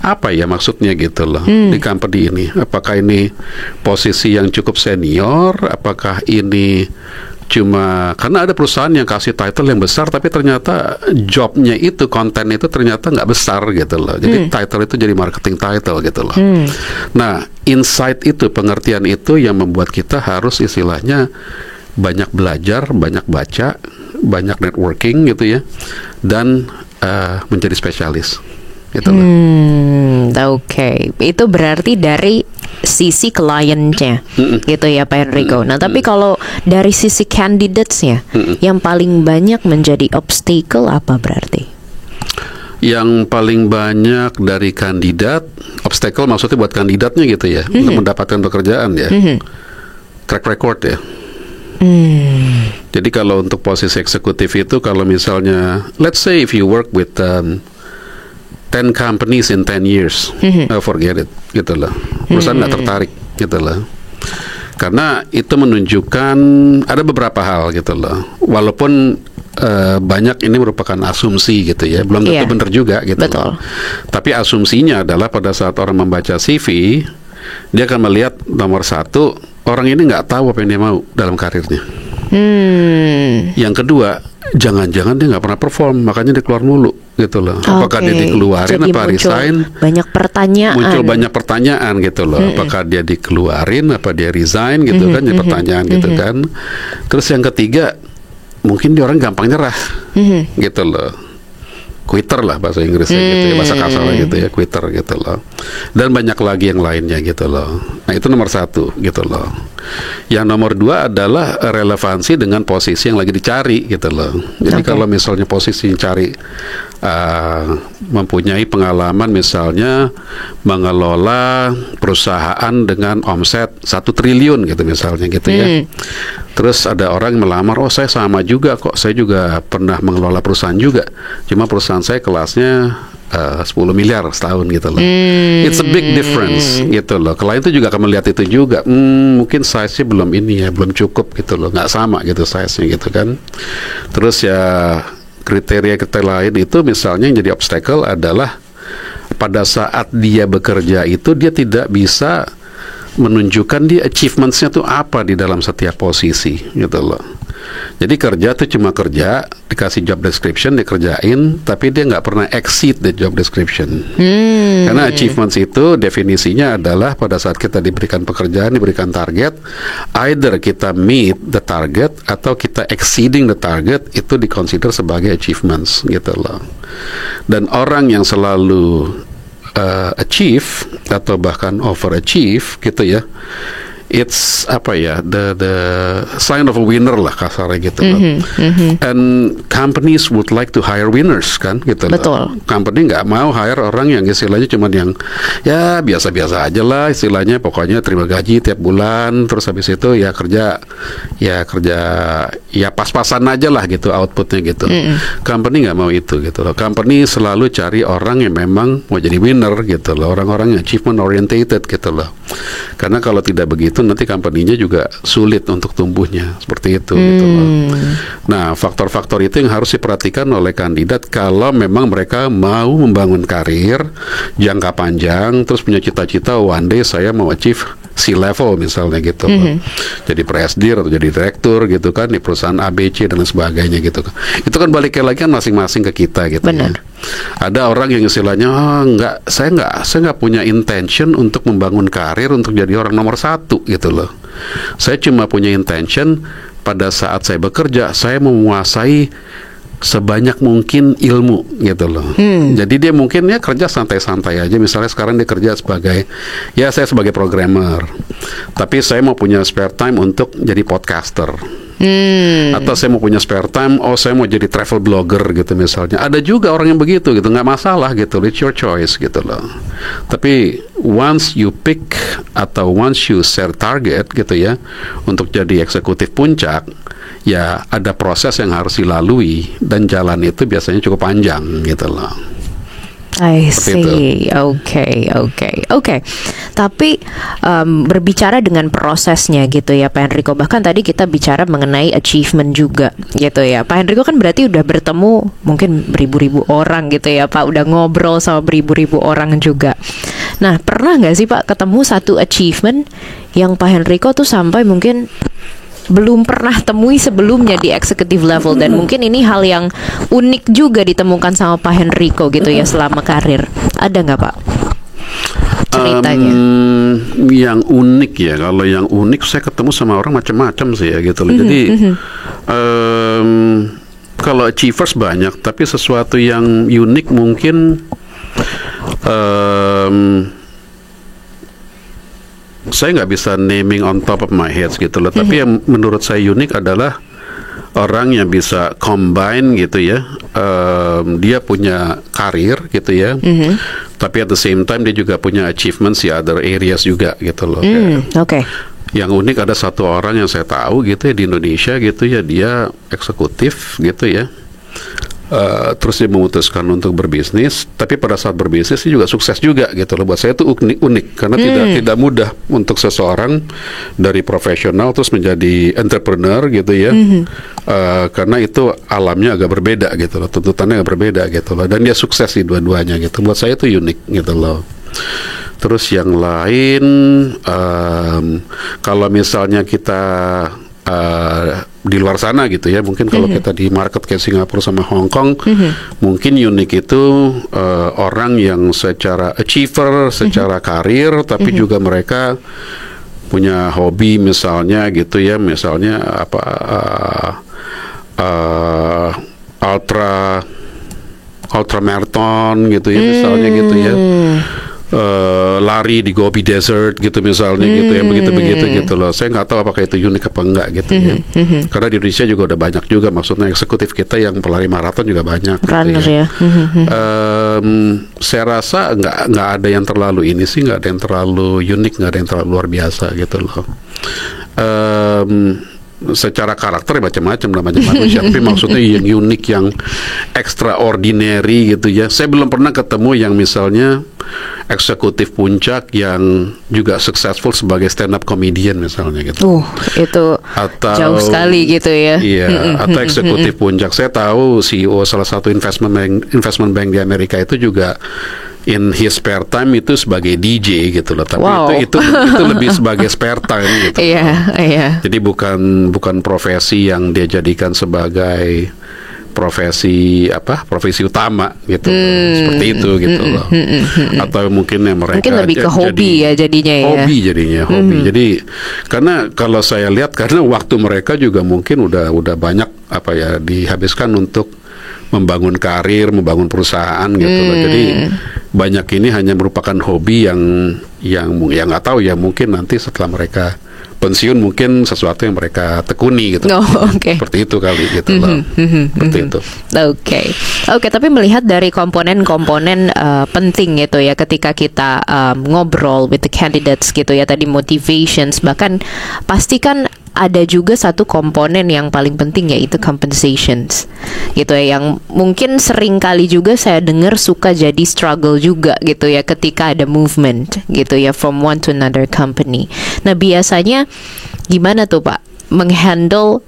apa ya maksudnya gitu loh, di company ini, apakah ini posisi yang cukup senior, apakah ini cuma karena ada perusahaan yang kasih title yang besar tapi ternyata jobnya itu, konten itu ternyata nggak besar gitu loh. Jadi title itu jadi marketing title gitu loh. Nah, insight itu, pengertian itu yang membuat kita harus istilahnya banyak belajar, banyak baca, banyak networking gitu ya, dan menjadi spesialis gitu loh. Oke. Itu berarti dari sisi kliennya gitu ya Pak Enrico. Nah tapi kalau dari sisi candidates-nya yang paling banyak menjadi obstacle apa berarti? Yang paling banyak dari kandidat, obstacle maksudnya buat kandidatnya gitu ya, untuk mendapatkan pekerjaan ya, track record ya. Jadi kalau untuk posisi eksekutif itu, kalau misalnya let's say if you work with 10 companies in 10 years, forget it gitu loh. Perusahaan nggak tertarik gitu loh. Karena itu menunjukkan ada beberapa hal gitu loh. Walaupun banyak ini merupakan asumsi gitu ya, belum tentu benar juga gitu loh. Tapi asumsinya adalah pada saat orang membaca CV, dia akan melihat nomor satu, orang ini nggak tahu apa yang dia mau dalam karirnya. Yang kedua, jangan-jangan dia nggak pernah perform, makanya dia keluar mulu gitu loh. Apakah dia dikeluarin, jadi apa resign? Banyak pertanyaan. Muncul banyak pertanyaan gitu loh. Apakah dia dikeluarin, apa dia resign gitu kan? Jadi pertanyaan gitu kan. Terus yang ketiga, mungkin dia orang gampang nyerah gitu loh. Quitter lah bahasa Inggrisnya gitu ya, bahasa kasarnya gitu ya, quitter gitu loh. Dan banyak lagi yang lainnya gitu loh. Nah itu nomor satu gitu loh. Yang nomor dua adalah relevansi dengan posisi yang lagi dicari gitu loh. Jadi kalau misalnya posisi yang cari mempunyai pengalaman misalnya mengelola perusahaan dengan omset 1 triliun gitu misalnya gitu ya. Terus ada orang yang melamar, saya sama juga kok, saya juga pernah mengelola perusahaan juga, cuma perusahaan saya kelasnya 10 miliar setahun gitu loh. It's a big difference gitu loh. Klien itu juga akan melihat itu juga, mungkin size-nya belum ini ya, belum cukup gitu loh, nggak sama gitu size-nya gitu kan. Terus ya kriteria lain itu misalnya yang jadi obstacle adalah pada saat dia bekerja itu dia tidak bisa menunjukkan dia achievements-nya tuh apa di dalam setiap posisi gitu loh. Jadi kerja tuh cuma kerja, dikasih job description, dikerjain, tapi dia nggak pernah exceed the job description. Karena achievements itu definisinya adalah pada saat kita diberikan pekerjaan, diberikan target, either kita meet the target atau kita exceeding the target, itu dikonsider sebagai achievements gitu loh. Dan orang yang selalu achieve atau bahkan overachieve gitu ya, it's apa ya, the sign of a winner lah kasarnya gitu loh. And companies would like to hire winners kan gitu Betul. loh. Company nggak mau hire orang yang istilahnya cuman yang ya biasa-biasa aja lah istilahnya, pokoknya terima gaji tiap bulan terus habis itu ya kerja ya pas-pasan aja lah gitu outputnya gitu. Company nggak mau itu gitu loh. Company selalu cari orang yang memang mau jadi winner gitu loh, orang-orang yang achievement orientated gitu loh. Karena kalau tidak begitu nanti company-nya juga sulit untuk tumbuhnya seperti itu gitu loh. Nah, faktor-faktor itu yang harus diperhatikan oleh kandidat kalau memang mereka mau membangun karir jangka panjang, terus punya cita-cita one day saya mau achieve C-level misalnya gitu loh. Jadi presidir atau jadi direktur gitu kan di perusahaan ABC dan lain sebagainya gitu. Itu kan baliknya lagi kan masing-masing ke kita gitu. Benar. Ya. Ada orang yang istilahnya saya nggak punya intention untuk membangun karir untuk jadi orang nomor 1 gitu loh. Saya cuma punya intention pada saat saya bekerja saya menguasai sebanyak mungkin ilmu gitu loh. Jadi dia mungkin ya kerja santai-santai aja. Misalnya sekarang dia kerja sebagai saya sebagai programmer, tapi saya mau punya spare time untuk jadi podcaster. Atau saya mau punya spare time, saya mau jadi travel blogger gitu misalnya. Ada juga orang yang begitu gitu, nggak masalah gitu, it's your choice gitu loh. Tapi once you pick atau once you set target gitu ya untuk jadi eksekutif puncak, ya ada proses yang harus dilalui dan jalan itu biasanya cukup panjang gitu loh. I see. Oke. Tapi berbicara dengan prosesnya gitu ya Pak Henrico. Bahkan tadi kita bicara mengenai achievement juga gitu ya. Pak Henrico kan berarti udah bertemu mungkin beribu-ribu orang gitu ya Pak. Udah ngobrol sama beribu-ribu orang juga. Nah, pernah nggak sih Pak ketemu satu achievement yang Pak Henrico tuh sampai mungkin belum pernah temui sebelumnya di executive level, dan mungkin ini hal yang unik juga ditemukan sama Pak Henrico gitu ya selama karir. Ada nggak Pak ceritanya? Yang unik ya, kalau yang unik saya ketemu sama orang macam-macam sih ya gitu loh. Jadi kalau achievers banyak, tapi sesuatu yang unik mungkin saya nggak bisa naming on top of my head gitu loh. Tapi yang menurut saya unik adalah orang yang bisa combine gitu ya. Dia punya karir gitu ya. Tapi at the same time dia juga punya achievements di other areas juga gitu loh. Oke. Yang unik ada satu orang yang saya tahu gitu ya di Indonesia gitu ya, dia eksekutif gitu ya. Terus dia memutuskan untuk berbisnis, tapi pada saat berbisnis dia juga sukses juga gitu loh. Buat saya itu unik karena tidak mudah untuk seseorang dari profesional terus menjadi entrepreneur gitu ya. Karena itu alamnya agak berbeda gitu loh, tuntutannya agak berbeda gitu loh, dan dia sukses di dua-duanya gitu. Buat saya itu unik gitu loh. Terus yang lain, kalau misalnya kita di luar sana gitu ya, mungkin kalau kita di market kayak Singapura sama Hong Kong, mungkin unik itu orang yang secara achiever, secara karir, tapi juga mereka punya hobi misalnya gitu ya, misalnya apa ultra marathon gitu ya, misalnya gitu ya. Lari di Gobi Desert gitu misalnya gitu ya, begitu gitu loh. Saya nggak tahu apakah itu unik apa enggak gitu ya. Karena di Indonesia juga udah banyak juga, maksudnya eksekutif kita yang pelari maraton juga banyak runner gitu ya. Saya rasa nggak ada yang terlalu ini sih, nggak ada yang terlalu unik, nggak ada yang terlalu luar biasa gitu loh. Secara karakter macam-macam namanya manusia, tapi maksudnya yang unik, yang extraordinary gitu ya. Saya belum pernah ketemu yang misalnya eksekutif puncak yang juga successful sebagai stand up comedian misalnya gitu. Itu atau, jauh sekali gitu ya. Iya, atau eksekutif puncak. Saya tahu CEO salah satu investment bank di Amerika itu juga in his spare time itu sebagai DJ gitu loh, tapi Wow. itu lebih sebagai spare time gitu. Iya. Jadi bukan profesi yang dia jadikan sebagai profesi utama gitu loh. Seperti itu gitu loh. Atau mungkin yang mereka Mungkin lebih ke hobi ya jadinya ya. Hobi. Jadi karena kalau saya lihat, karena waktu mereka juga mungkin udah banyak dihabiskan untuk membangun karir, membangun perusahaan gitu loh. Jadi banyak ini hanya merupakan hobi yang nggak tahu ya, mungkin nanti setelah mereka pensiun mungkin sesuatu yang mereka tekuni gitu. Seperti itu kali gitu loh. Seperti itu. Oke, tapi melihat dari komponen-komponen penting gitu ya ketika kita ngobrol with the candidates gitu ya, tadi motivations, bahkan pastikan ada juga satu komponen yang paling penting, yaitu compensations gitu ya, yang mungkin sering kali juga saya dengar suka jadi struggle juga gitu ya ketika ada movement gitu ya from one to another company. Nah, biasanya gimana tuh Pak menghandle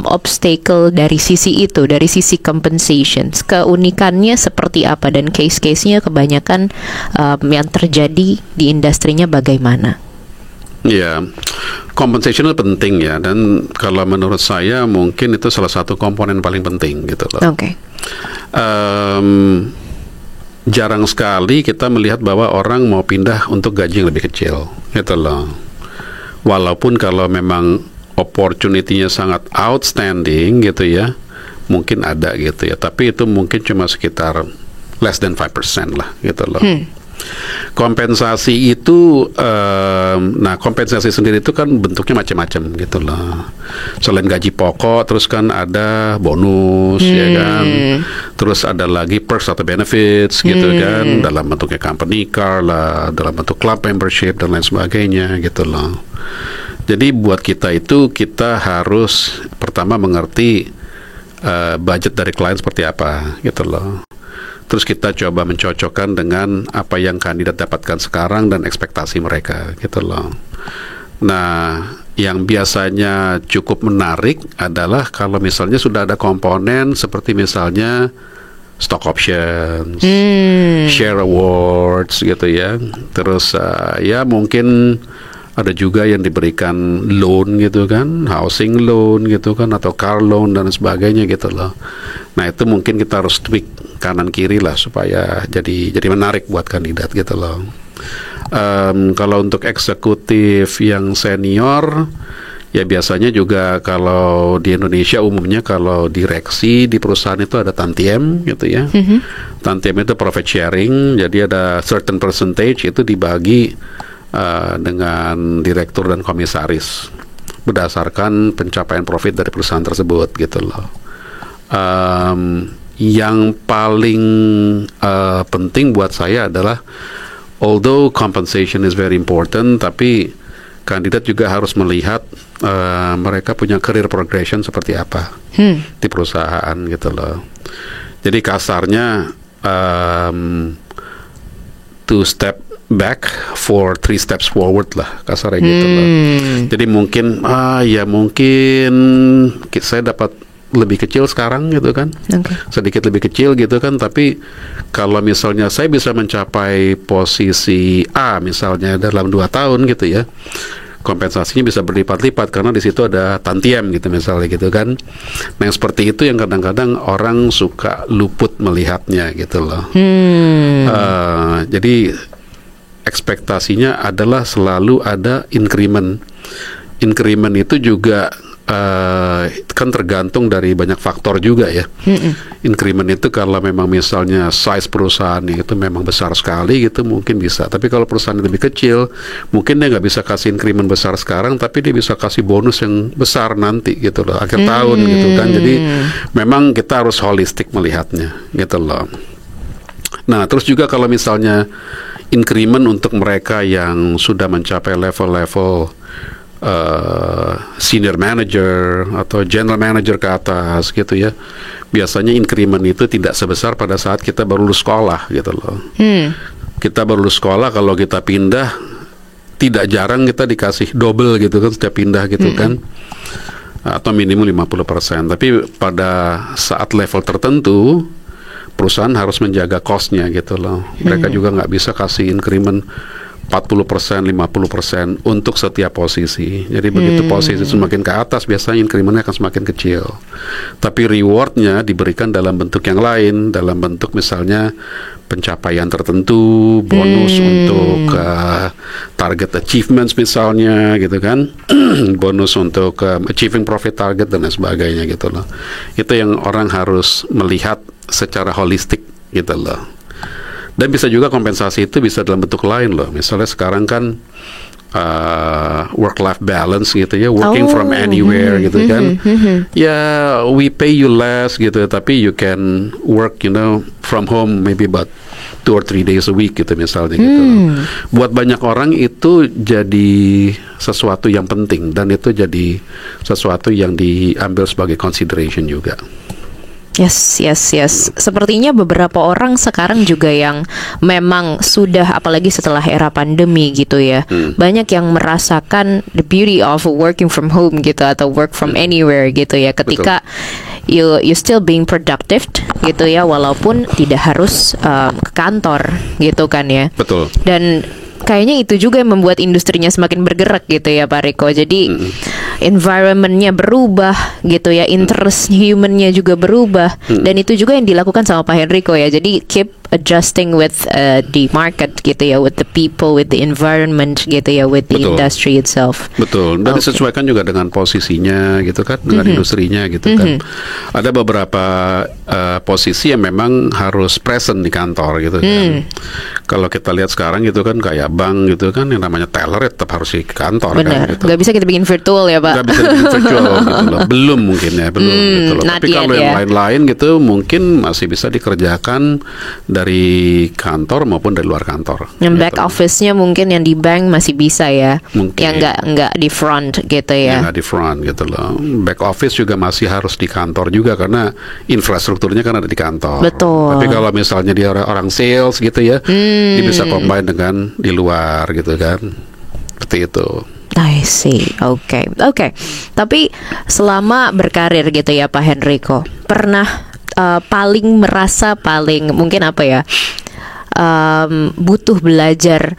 obstacle dari sisi itu, dari sisi compensations? Keunikannya seperti apa, dan case-case-nya kebanyakan yang terjadi di industrinya bagaimana? Ya, compensation itu penting ya, dan kalau menurut saya mungkin itu salah satu komponen paling penting gitu loh. Jarang sekali kita melihat bahwa orang mau pindah untuk gaji yang lebih kecil gitu loh. Walaupun kalau memang opportunity-nya sangat outstanding gitu ya, mungkin ada gitu ya, tapi itu mungkin cuma sekitar less than 5% lah gitu loh. Kompensasi itu, kompensasi sendiri itu kan bentuknya macam-macam gitu loh. Selain gaji pokok, terus kan ada bonus, ya kan. Terus ada lagi perks atau benefits gitu kan, dalam bentuknya company car lah, dalam bentuk club membership dan lain sebagainya gitu loh. Jadi buat kita itu, kita harus pertama mengerti budget dari klien seperti apa gitu loh. Terus kita coba mencocokkan dengan apa yang kandidat dapatkan sekarang dan ekspektasi mereka gitu loh. Nah, yang biasanya cukup menarik adalah kalau misalnya sudah ada komponen seperti misalnya stock options, share awards gitu ya. Terus ya mungkin ada juga yang diberikan loan gitu kan, housing loan gitu kan, atau car loan dan sebagainya gitu loh. Nah, itu mungkin kita harus tweak kanan kiri lah supaya jadi menarik buat kandidat gitu loh. Kalau untuk eksekutif yang senior, ya biasanya juga kalau di Indonesia umumnya kalau direksi di perusahaan itu ada tantiem gitu ya. Tantiem itu profit sharing, jadi ada certain percentage itu dibagi dengan direktur dan komisaris berdasarkan pencapaian profit dari perusahaan tersebut gitu loh. Yang paling penting buat saya adalah, although compensation is very important, tapi kandidat juga harus melihat mereka punya career progression seperti apa di perusahaan gitu loh. Jadi kasarnya 2 step back for 3 steps forward lah, kasarnya gitu loh. Jadi mungkin saya dapat lebih kecil sekarang gitu kan, sedikit lebih kecil gitu kan, tapi kalau misalnya saya bisa mencapai posisi A misalnya dalam 2 tahun gitu ya, kompensasinya bisa berlipat-lipat karena di situ ada tantiem gitu misalnya gitu kan. Nah, yang seperti itu yang kadang-kadang orang suka luput melihatnya gitu loh. Jadi ekspektasinya adalah selalu ada increment. Increment itu juga kan tergantung dari banyak faktor juga ya. Increment itu kalau memang misalnya size perusahaan itu memang besar sekali gitu mungkin bisa, tapi kalau perusahaan lebih kecil mungkin dia nggak bisa kasih increment besar sekarang, tapi dia bisa kasih bonus yang besar nanti gitu loh, akhir tahun gitu kan. Jadi memang kita harus holistik melihatnya gitu loh. Nah, terus juga kalau misalnya increment untuk mereka yang sudah mencapai level-level senior manager atau general manager ke atas gitu ya, biasanya increment itu tidak sebesar pada saat kita baru lulus sekolah gitu loh. Kita baru lulus sekolah, kalau kita pindah tidak jarang kita dikasih double gitu kan setiap pindah gitu kan, atau minimum 50%. Tapi pada saat level tertentu perusahaan harus menjaga cost-nya gitu loh. Mereka juga nggak bisa kasih increment 40%, 50% untuk setiap posisi. Jadi begitu posisi semakin ke atas, biasanya incrementnya akan semakin kecil. Tapi rewardnya diberikan dalam bentuk yang lain, dalam bentuk misalnya pencapaian tertentu, bonus untuk target achievements misalnya, gitu kan, bonus untuk achieving profit target dan lain sebagainya gitu loh. Itu yang orang harus melihat secara holistik gitu loh. Dan bisa juga kompensasi itu bisa dalam bentuk lain loh. Misalnya sekarang kan work-life balance gitu ya, working from anywhere gitu kan. Ya, we pay you less gitu, tapi you can work, from home maybe about 2 or 3 days a week gitu misalnya gitu. Buat banyak orang itu jadi sesuatu yang penting dan itu jadi sesuatu yang diambil sebagai consideration juga. Yes. Sepertinya beberapa orang sekarang juga yang memang sudah, apalagi setelah era pandemi gitu ya, banyak yang merasakan the beauty of working from home gitu, atau work from anywhere gitu ya, ketika you still being productive gitu ya, walaupun tidak harus ke kantor gitu kan ya. Betul. Dan kayaknya itu juga yang membuat industrinya semakin bergerak gitu ya Pak Riko. Jadi environmentnya berubah gitu ya, interest humannya juga berubah, dan itu juga yang dilakukan sama Pak Henrico ya. Jadi keep adjusting with the market gitu ya, with the people, with the environment gitu ya, with the industry itself. Betul. Dan disesuaikan juga dengan posisinya gitu kan, dengan industrinya gitu kan. Ada beberapa posisi yang memang harus present di kantor gitu kan. Kalau kita lihat sekarang gitu kan, kayak bank gitu kan, yang namanya teller ya tetap harus di kantor. Benar. Kan gitu. Gak bisa kita bikin virtual ya Pak. Gak bisa bikin virtual gitu loh. Belum mungkin ya, belum gitu loh. Tapi kalau yang lain-lain gitu mungkin masih bisa dikerjakan dari kantor maupun dari luar kantor. Yang gitu. back office-nya mungkin yang di bank masih bisa ya. Mungkin. Yang nggak di front gitu ya. Yang nggak di front gitu loh. Back office juga masih harus di kantor juga karena infrastrukturnya kan ada di kantor. Betul. Tapi kalau misalnya dia orang sales gitu ya, dia bisa combine dengan di luar gitu kan. Seperti itu. I see, oke. Tapi selama berkarir gitu ya Pak Henrico, pernah paling mungkin apa ya, butuh belajar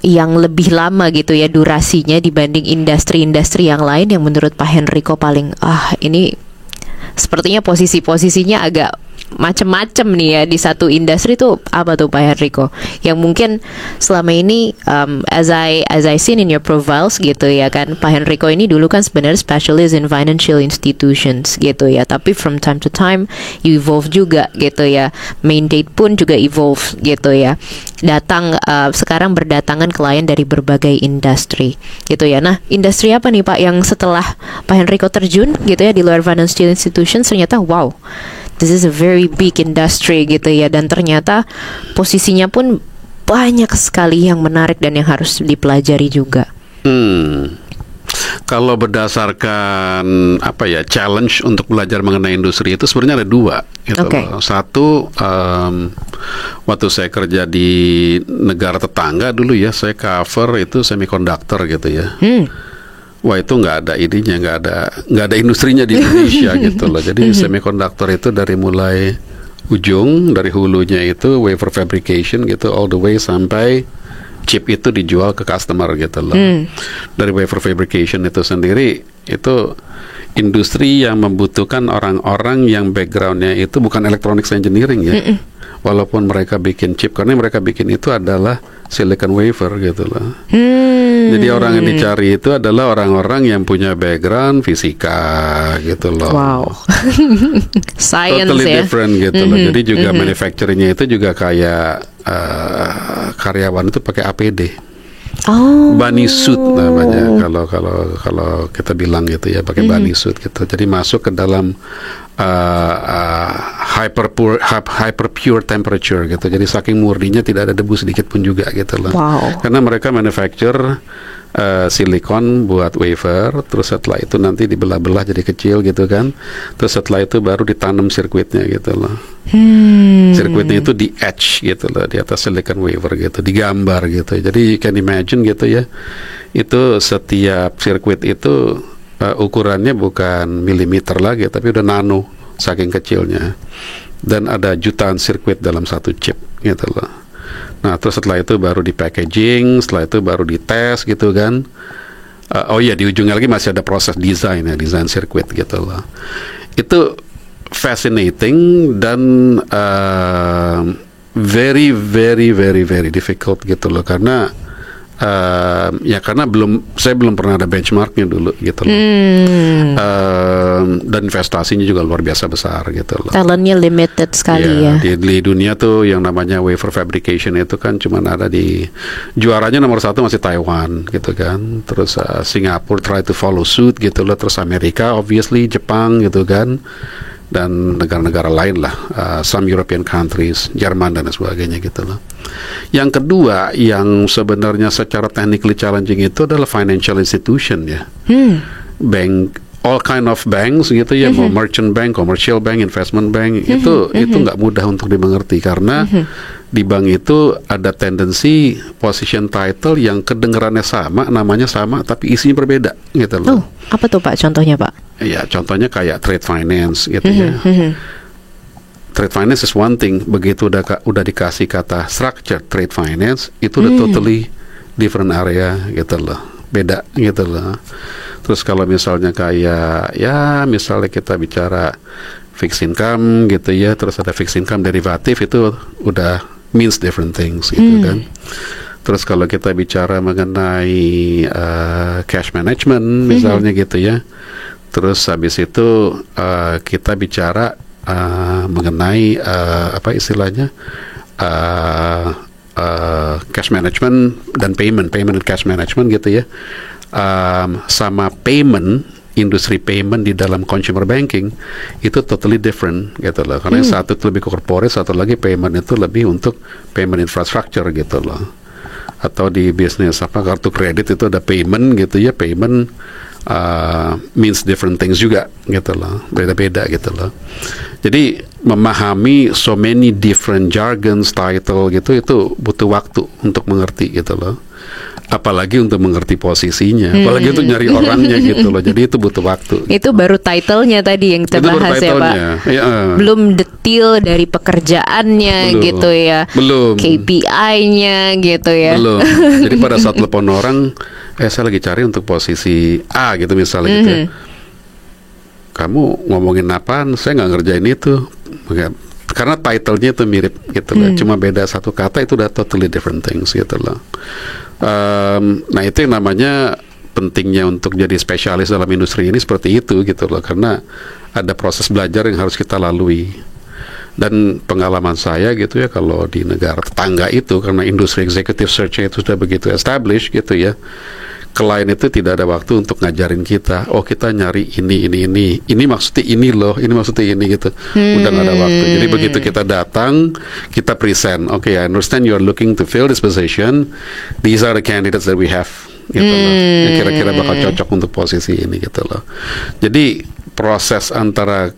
yang lebih lama gitu ya durasinya dibanding industri-industri yang lain yang menurut Pak Henrico paling ini sepertinya posisinya agak macem-macem nih ya di satu industri tuh, apa tuh Pak Henrico yang mungkin selama ini as I seen in your profiles gitu ya kan, Pak Henrico ini dulu kan sebenarnya specialist in financial institutions gitu ya, tapi from time to time you evolve juga gitu ya, main date pun juga evolve gitu ya, sekarang berdatangan klien dari berbagai industri gitu ya. Nah, industri apa nih Pak yang setelah Pak Henrico terjun gitu ya di luar financial institutions ternyata wow, this is a very big industry gitu ya, dan ternyata posisinya pun banyak sekali yang menarik dan yang harus dipelajari juga. Kalau berdasarkan challenge untuk belajar mengenai industri itu sebenarnya ada 2 gitu loh. Satu, waktu saya kerja di negara tetangga dulu ya, saya cover itu semiconductor gitu ya. Wah, itu nggak ada idenya, nggak ada industrinya di Indonesia gitu loh. Jadi semiconductor itu dari mulai ujung, dari hulunya itu wafer fabrication gitu, all the way sampai chip itu dijual ke customer gitu loh. Dari wafer fabrication itu sendiri, itu industri yang membutuhkan orang-orang yang backgroundnya itu bukan electronics engineering ya. Walaupun mereka bikin chip, karena mereka bikin itu adalah silicon wafer gitu loh. Jadi orang yang dicari itu adalah orang-orang yang punya background fisika gitu loh. Wow. Science totally ya. different gitu loh. Jadi juga manufacturingnya itu juga kayak karyawan itu pakai APD. Bunny suit namanya kalau kita bilang gitu ya, pakai bunny suit gitu. Jadi masuk ke dalam hyper pure temperature gitu. Jadi saking murninya tidak ada debu sedikit pun juga gitu loh. Karena mereka manufacture silikon buat wafer, terus setelah itu nanti dibelah-belah jadi kecil gitu kan, terus setelah itu baru ditanam sirkuitnya gitu loh. Sirkuitnya itu di etch gitu loh di atas silicon wafer gitu, digambar gitu. Jadi you can imagine gitu ya, itu setiap sirkuit itu ukurannya bukan milimeter lagi, tapi udah nano, saking kecilnya. dan ada jutaan sirkuit dalam satu chip gitu loh. Nah terus setelah itu baru di packaging, setelah itu baru dites gitu kan. Oh iya, di ujungnya lagi masih ada proses desain ya, desain sirkuit gitu loh. Itu fascinating dan very very very very difficult gitu loh, karena ya karena saya belum pernah ada benchmarknya dulu gitu loh. Dan investasinya juga luar biasa besar gitu loh. Talentnya limited sekali ya. Di dunia tuh yang namanya wafer fabrication itu kan cuma ada di, juaranya nomor 1 masih Taiwan gitu kan. Terus Singapura try to follow suit gitu loh. Terus Amerika obviously, Jepang gitu kan, dan negara-negara lain lah, some European countries, Jerman dan sebagainya gitu loh. Yang kedua yang sebenarnya secara technically challenging itu adalah financial institution ya. Bank, all kind of banks gitu ya, mau merchant bank, commercial bank, investment bank, itu nggak mudah untuk dimengerti, karena di bank itu ada tendensi position title yang kedengarannya sama, namanya sama, tapi isinya berbeda gitu loh. Oh, apa tuh Pak contohnya Pak? Ya contohnya kayak trade finance gitu ya. Trade finance is one thing, begitu udah dikasih kata structure trade finance, itu udah totally different area gitu loh, beda gitu loh. Terus kalau misalnya kayak ya misalnya kita bicara fixed income gitu ya, terus ada fixed income derivatif, itu udah means different things gitu kan. Terus kalau kita bicara mengenai cash management misalnya gitu ya, terus habis itu kita bicara mengenai apa istilahnya cash management dan payment and cash management gitu ya, sama payment, industri payment di dalam consumer banking itu totally different gitu loh, karena satu itu lebih corporate, satu lagi payment itu lebih untuk payment infrastructure gitu loh. Atau di bisnis apa kartu kredit itu ada payment gitu ya, payment means different things juga gitu loh, beda-beda gitu loh. Jadi memahami so many different jargons, title gitu, itu butuh waktu untuk mengerti gitu loh. Apalagi untuk mengerti posisinya, apalagi untuk nyari orangnya gitu loh. Jadi itu butuh waktu. Itu baru titlenya tadi yang kita bahas ya Pak. Ya. Belum detail dari pekerjaannya gitu ya. Belum. KPI-nya gitu ya. Belum. Jadi pada saat telepon orang, saya lagi cari untuk posisi A gitu misalnya gitu ya. Kamu ngomongin apaan? Saya nggak ngerjain itu. Karena title-nya itu mirip gitu loh. Cuma beda satu kata, itu udah totally different things gitu loh. Nah itu yang namanya pentingnya untuk jadi spesialis dalam industri ini seperti itu gitu loh, karena ada proses belajar yang harus kita lalui. Dan pengalaman saya gitu ya, kalau di negara tetangga itu, karena industri executive search-nya itu sudah begitu established gitu ya, klien itu tidak ada waktu untuk ngajarin kita, oh kita nyari ini maksudnya ini loh, ini maksudnya ini gitu. Udah nggak ada waktu. Jadi begitu kita datang, kita present, okay, I understand you're looking to fill this position, these are the candidates that we have gitu loh, yang kira-kira bakal cocok untuk posisi ini gitu loh. Jadi proses antara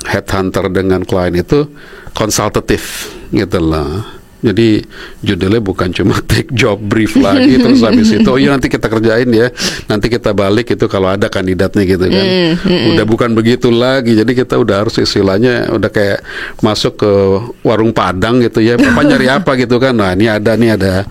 headhunter dengan klien itu konsultatif gitu loh. Jadi judulnya bukan cuma take job brief lagi terus habis itu oh iya nanti kita kerjain ya, nanti kita balik itu kalau ada kandidatnya gitu kan. Udah bukan begitu lagi. Jadi kita udah harus istilahnya udah kayak masuk ke warung Padang gitu ya. Bapak nyari apa gitu kan. Nah, ini ada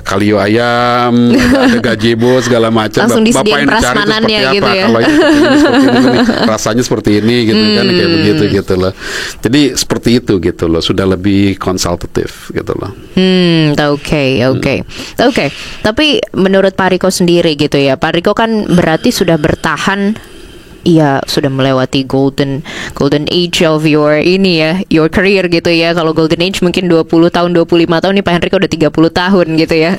kalio ayam, ada gazebo segala macam. Langsung Bapak yang cari itu seperti apa? gitu ya. Kalau ini seperti ini, rasanya seperti ini gitu kan, kayak begitu gitu loh. Jadi seperti itu gitu loh. Sudah lebih konsultatif gitu loh. Oke. Tapi menurut Pak Riko sendiri gitu ya, Pak Riko kan berarti sudah bertahan, ya sudah melewati golden age of your your career gitu ya. Kalau golden age mungkin 20 tahun, 25 tahun, nih Pak Henrico udah 30 tahun gitu ya.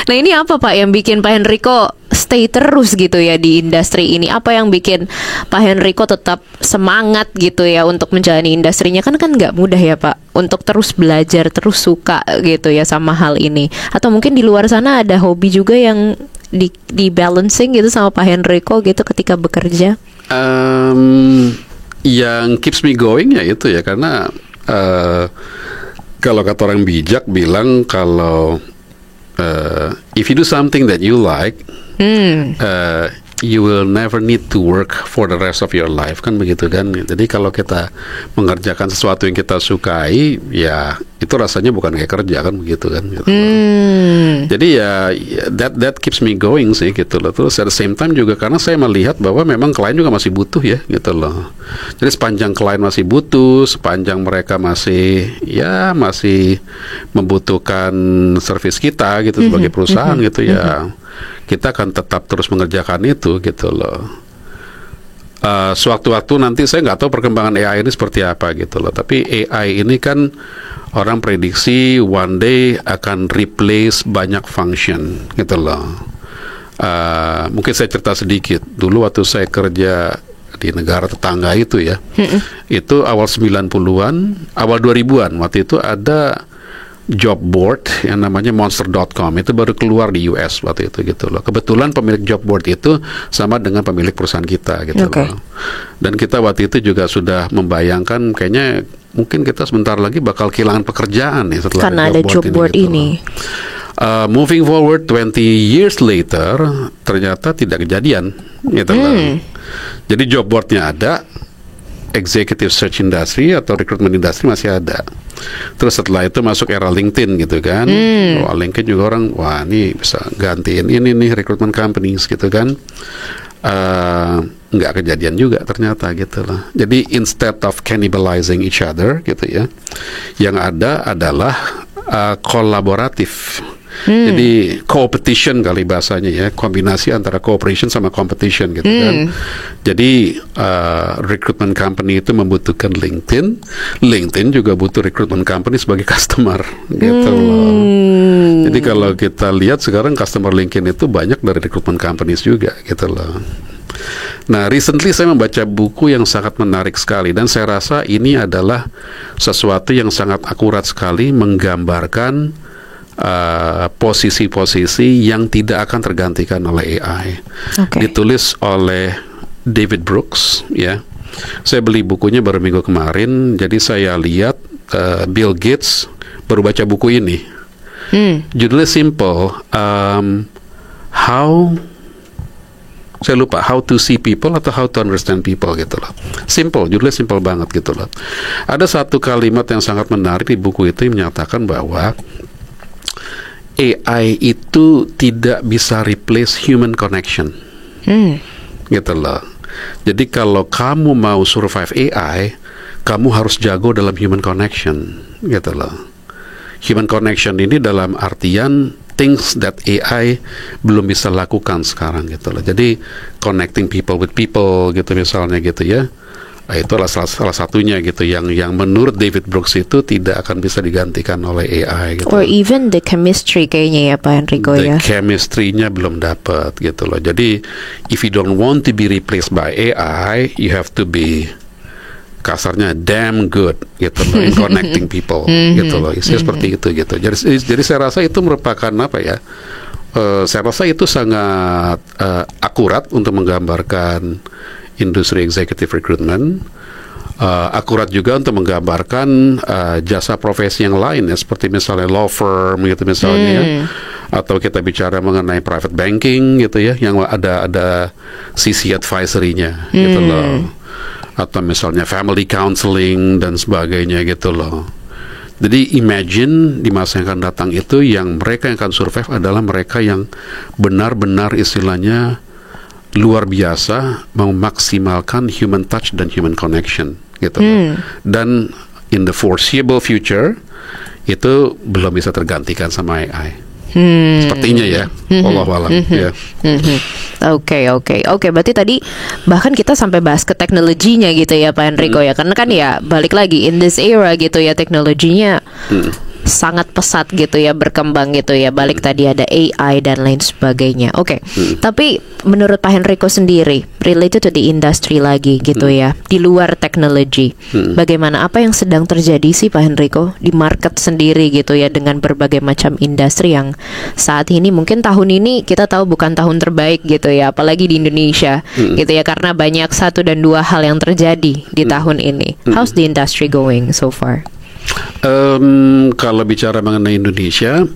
Nah ini apa Pak yang bikin Pak Henrico stay terus gitu ya di industri ini? Apa yang bikin Pak Henrico tetap semangat gitu ya untuk menjalani industrinya? Kan nggak mudah ya Pak, untuk terus belajar, terus suka gitu ya sama hal ini. Atau mungkin di luar sana ada hobi juga yang di balancing gitu sama Pak Henrico gitu ketika bekerja? Yang keeps me going ya itu ya, karena kalau kata orang bijak bilang kalau if you do something that you like, you will never need to work for the rest of your life, kan begitu kan. Jadi kalau kita mengerjakan sesuatu yang kita sukai, ya itu rasanya bukan kayak kerja, kan begitu kan gitu. Jadi ya that keeps me going sih gitu loh. Terus at the same time juga karena saya melihat bahwa memang klien juga masih butuh ya gitu loh. Jadi sepanjang klien masih butuh, sepanjang mereka masih membutuhkan servis kita gitu sebagai perusahaan gitu ya, kita akan tetap terus mengerjakan itu gitu loh. Sewaktu-waktu nanti saya nggak tahu perkembangan AI ini seperti apa gitu loh. Tapi AI ini kan orang prediksi one day akan replace banyak function gitu loh. Mungkin saya cerita sedikit. Dulu waktu saya kerja di negara tetangga itu ya, itu awal 90-an, awal 2000-an, waktu itu ada job board yang namanya monster.com, itu baru keluar di US waktu itu gitu loh. Kebetulan pemilik job board itu sama dengan pemilik perusahaan kita gitu loh. Dan kita waktu itu juga sudah membayangkan kayaknya mungkin kita sebentar lagi bakal kehilangan pekerjaan nih setelah karena ada job board ini. Moving forward 20 years later ternyata tidak kejadian gitu loh. Jadi job boardnya ada, executive search industry atau recruitment industry masih ada. Terus setelah itu masuk era LinkedIn gitu kan. Wah, LinkedIn juga orang, wah ini bisa gantiin ini nih recruitment companies gitu kan. Nggak kejadian juga ternyata gitu loh. Jadi instead of cannibalizing each other gitu ya, yang ada adalah kolaboratif. Jadi competition kali bahasanya ya, kombinasi antara cooperation sama competition gitu kan. Jadi recruitment company itu membutuhkan LinkedIn, LinkedIn juga butuh recruitment company sebagai customer gitu loh. Jadi kalau kita lihat sekarang customer LinkedIn itu banyak dari recruitment companies juga gitu loh. Nah, recently saya membaca buku yang sangat menarik sekali dan saya rasa ini adalah sesuatu yang sangat akurat sekali menggambarkan posisi-posisi yang tidak akan tergantikan oleh AI. Ditulis oleh David Brooks ya. Saya beli bukunya baru minggu kemarin, jadi saya lihat Bill Gates baru baca buku ini. Judulnya simple, how to see people atau how to understand people gitu loh. Simple, judulnya simple banget gitu loh. Ada satu kalimat yang sangat menarik di buku itu yang menyatakan bahwa AI itu tidak bisa replace human connection, gitu loh. Jadi kalau kamu mau survive AI, kamu harus jago dalam human connection, gitu loh. Human connection ini dalam artian things that AI belum bisa lakukan sekarang, gitu loh. Jadi connecting people with people, gitu misalnya, gitu ya. Itu adalah salah satunya gitu yang menurut David Brooks itu tidak akan bisa digantikan oleh AI gitu. Or even the chemistry kayaknya ya Pak Enrico ya. The chemistry-nya belum dapat gitu loh. Jadi if you don't want to be replaced by AI, you have to be kasarnya damn good gitu loh in connecting people gitu loh. Seperti itu gitu. Jadi saya rasa itu merupakan apa ya? Saya rasa itu sangat akurat untuk menggambarkan industri executive recruitment, akurat juga untuk menggambarkan jasa profesi yang lain ya, seperti misalnya law firm gitu misalnya ya, atau kita bicara mengenai private banking gitu ya, yang ada sisi advisory-nya gitu loh, atau misalnya family counseling dan sebagainya gitu loh. Jadi imagine di masa yang akan datang itu yang mereka yang akan survive adalah mereka yang benar-benar istilahnya luar biasa memaksimalkan human touch dan human connection gitu. Dan in the foreseeable future itu belum bisa tergantikan sama AI. Sepertinya ya. Wallahualam ya. Oke. Berarti tadi bahkan kita sampai bahas ke teknologinya gitu ya Pak Enrico ya. Karena kan ya balik lagi in this era gitu ya, teknologinya sangat pesat gitu ya, berkembang gitu ya. Balik tadi ada AI dan lain sebagainya. Tapi menurut Pak Enrico sendiri, related to the industry lagi gitu ya, di luar teknologi, bagaimana, apa yang sedang terjadi sih Pak Enrico di market sendiri gitu ya, dengan berbagai macam industri yang saat ini mungkin tahun ini kita tahu bukan tahun terbaik gitu ya, apalagi di Indonesia gitu ya, karena banyak satu dan dua hal yang terjadi di tahun ini. How's the industry going so far? Kalau bicara mengenai Indonesia,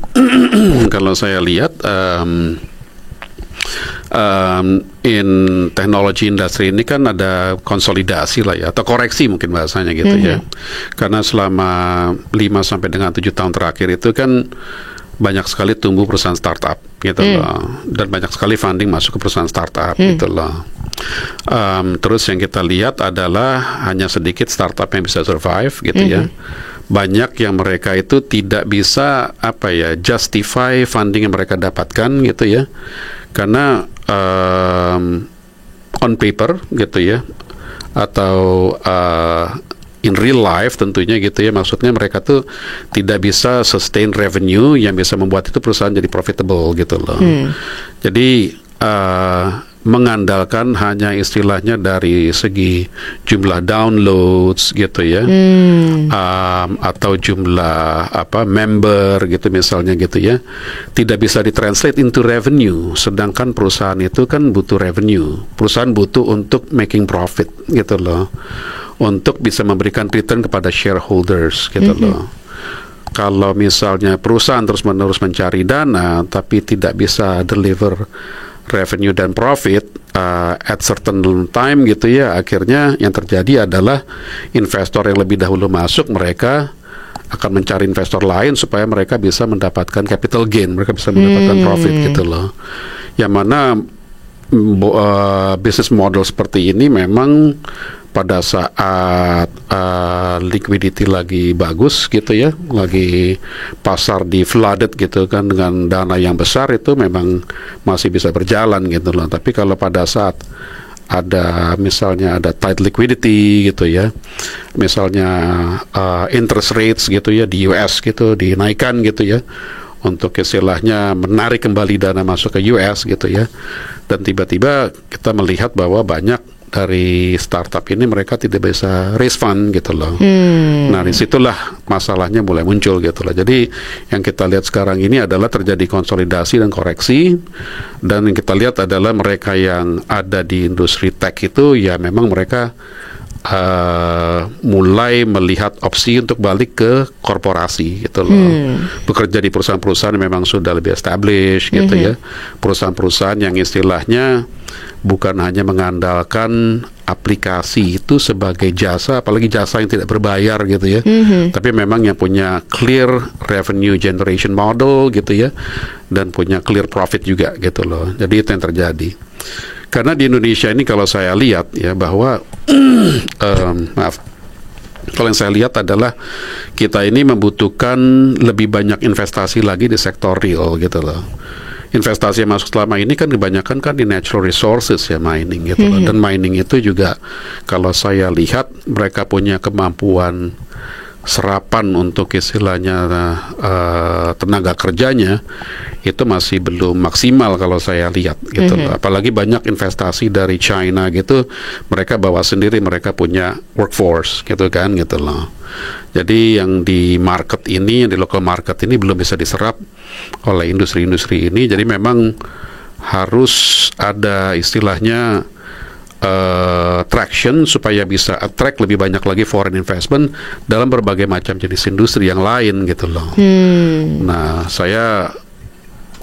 kalau saya lihat in technology industry ini kan ada konsolidasi lah ya, atau koreksi mungkin bahasanya gitu ya. Karena selama 5 sampai dengan 7 tahun terakhir itu kan banyak sekali tumbuh perusahaan startup gitu loh, dan banyak sekali funding masuk ke perusahaan startup gitu loh. Terus yang kita lihat adalah hanya sedikit startup yang bisa survive gitu ya. Banyak yang mereka itu tidak bisa justify funding yang mereka dapatkan gitu ya, karena on paper gitu ya, atau in real life tentunya gitu ya, maksudnya mereka tuh tidak bisa sustain revenue yang bisa membuat itu perusahaan jadi profitable gitu loh. Jadi mengandalkan hanya istilahnya dari segi jumlah downloads gitu ya, atau jumlah member gitu misalnya gitu ya, tidak bisa ditranslate into revenue. Sedangkan perusahaan itu kan butuh revenue, perusahaan butuh untuk making profit gitu loh, untuk bisa memberikan return kepada shareholders gitu loh. Kalau misalnya perusahaan terus-menerus mencari dana tapi tidak bisa deliver revenue dan profit at certain time gitu ya, akhirnya yang terjadi adalah investor yang lebih dahulu masuk, mereka akan mencari investor lain supaya mereka bisa mendapatkan capital gain, mereka bisa mendapatkan profit gitu loh. Yang mana business model seperti ini memang pada saat liquidity lagi bagus gitu ya, lagi pasar di flooded gitu kan dengan dana yang besar, itu memang masih bisa berjalan gitu loh. Tapi kalau pada saat ada misalnya ada tight liquidity gitu ya, misalnya interest rates gitu ya di US gitu dinaikkan gitu ya, untuk istilahnya menarik kembali dana masuk ke US gitu ya, dan tiba-tiba kita melihat bahwa banyak dari startup ini mereka tidak bisa raise fund gitu loh. Nah disitulah masalahnya mulai muncul gitu loh. Jadi yang kita lihat sekarang ini adalah terjadi konsolidasi dan koreksi, dan yang kita lihat adalah mereka yang ada di industri tech itu ya memang mereka mulai melihat opsi untuk balik ke korporasi gitu loh. Bekerja di perusahaan-perusahaan yang memang sudah lebih established gitu ya. Perusahaan-perusahaan yang istilahnya bukan hanya mengandalkan aplikasi itu sebagai jasa, apalagi jasa yang tidak berbayar gitu ya, tapi memang yang punya clear revenue generation model gitu ya, dan punya clear profit juga gitu loh. Jadi itu yang terjadi. Karena di Indonesia ini kalau saya lihat ya bahwa kalau yang saya lihat adalah kita ini membutuhkan lebih banyak investasi lagi di sektor real gitu loh. Investasi yang masuk selama ini kan kebanyakan kan di natural resources ya, mining gitu loh. Dan mining itu juga kalau saya lihat mereka punya kemampuan serapan untuk istilahnya tenaga kerjanya itu masih belum maksimal kalau saya lihat gitu loh. Apalagi banyak investasi dari China gitu, mereka bawa sendiri, mereka punya workforce gitu kan gitu loh. Jadi yang di market ini, yang di local market ini belum bisa diserap oleh industri-industri ini. Jadi memang harus ada istilahnya traction supaya bisa attract lebih banyak lagi foreign investment dalam berbagai macam jenis industri yang lain gitu loh. Nah,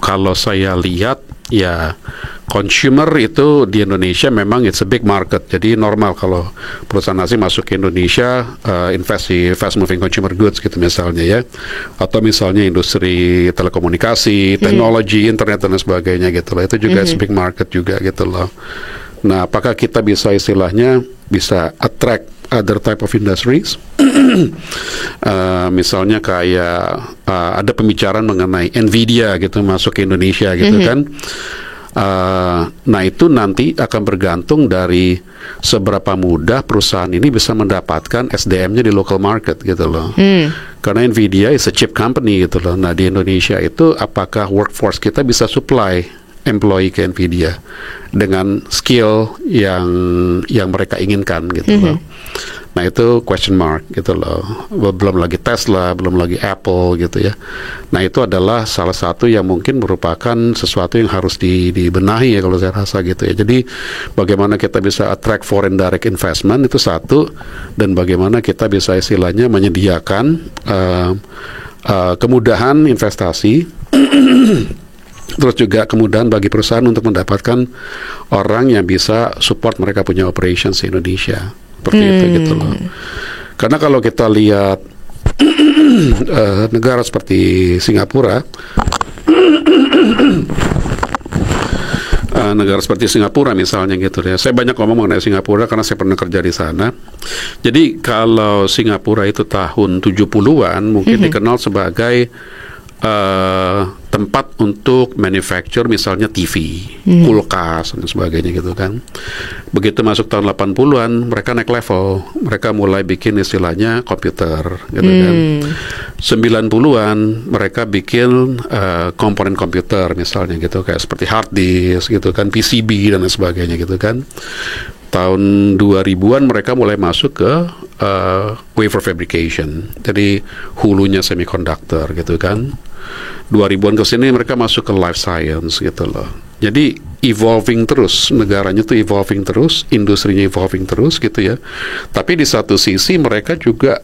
kalau saya lihat ya consumer itu di Indonesia memang it's a big market. Jadi normal kalau perusahaan asing masuk ke Indonesia invest di fast moving consumer goods gitu misalnya ya, atau misalnya industri telekomunikasi, teknologi, internet dan sebagainya gitu loh. Itu juga it's a big market juga gitu loh. Nah, apakah kita bisa istilahnya bisa attract other type of industries? Misalnya kayak ada pembicaraan mengenai Nvidia gitu masuk ke Indonesia gitu kan. Nah itu nanti akan bergantung dari seberapa mudah perusahaan ini bisa mendapatkan SDM-nya di local market gitu loh. Karena Nvidia is a chip company gitu loh. Nah di Indonesia itu apakah workforce kita bisa supply employee ke Nvidia dengan skill yang mereka inginkan gitu loh. Nah itu question mark gitu loh. Belum lagi Tesla, belum lagi Apple gitu ya. Nah itu adalah salah satu yang mungkin merupakan sesuatu yang harus dibenahi ya kalau saya rasa gitu ya. Jadi bagaimana kita bisa attract foreign direct investment itu satu, dan bagaimana kita bisa istilahnya menyediakan kemudahan investasi Terus juga kemudahan bagi perusahaan untuk mendapatkan orang yang bisa support mereka punya operations di Indonesia. Seperti itu gitu loh. Karena kalau kita lihat negara seperti Singapura, negara seperti Singapura misalnya gitu ya. Saya banyak ngomong mengenai Singapura karena saya pernah kerja di sana. Jadi kalau Singapura itu tahun 70-an mungkin dikenal sebagai tempat untuk manufacture misalnya TV, kulkas dan sebagainya gitu kan. Begitu masuk tahun 80-an mereka naik level, mereka mulai bikin istilahnya komputer gitu kan. 90-an mereka bikin komponen komputer misalnya gitu, kayak seperti hard disk gitu kan, PCB dan lain sebagainya gitu kan. Tahun 2000-an mereka mulai masuk ke wafer fabrication, jadi hulunya semiconductor gitu kan. 2000-an ke sini mereka masuk ke life science gitu loh. Jadi evolving terus, negaranya tuh evolving terus, industrinya evolving terus gitu ya. Tapi di satu sisi mereka juga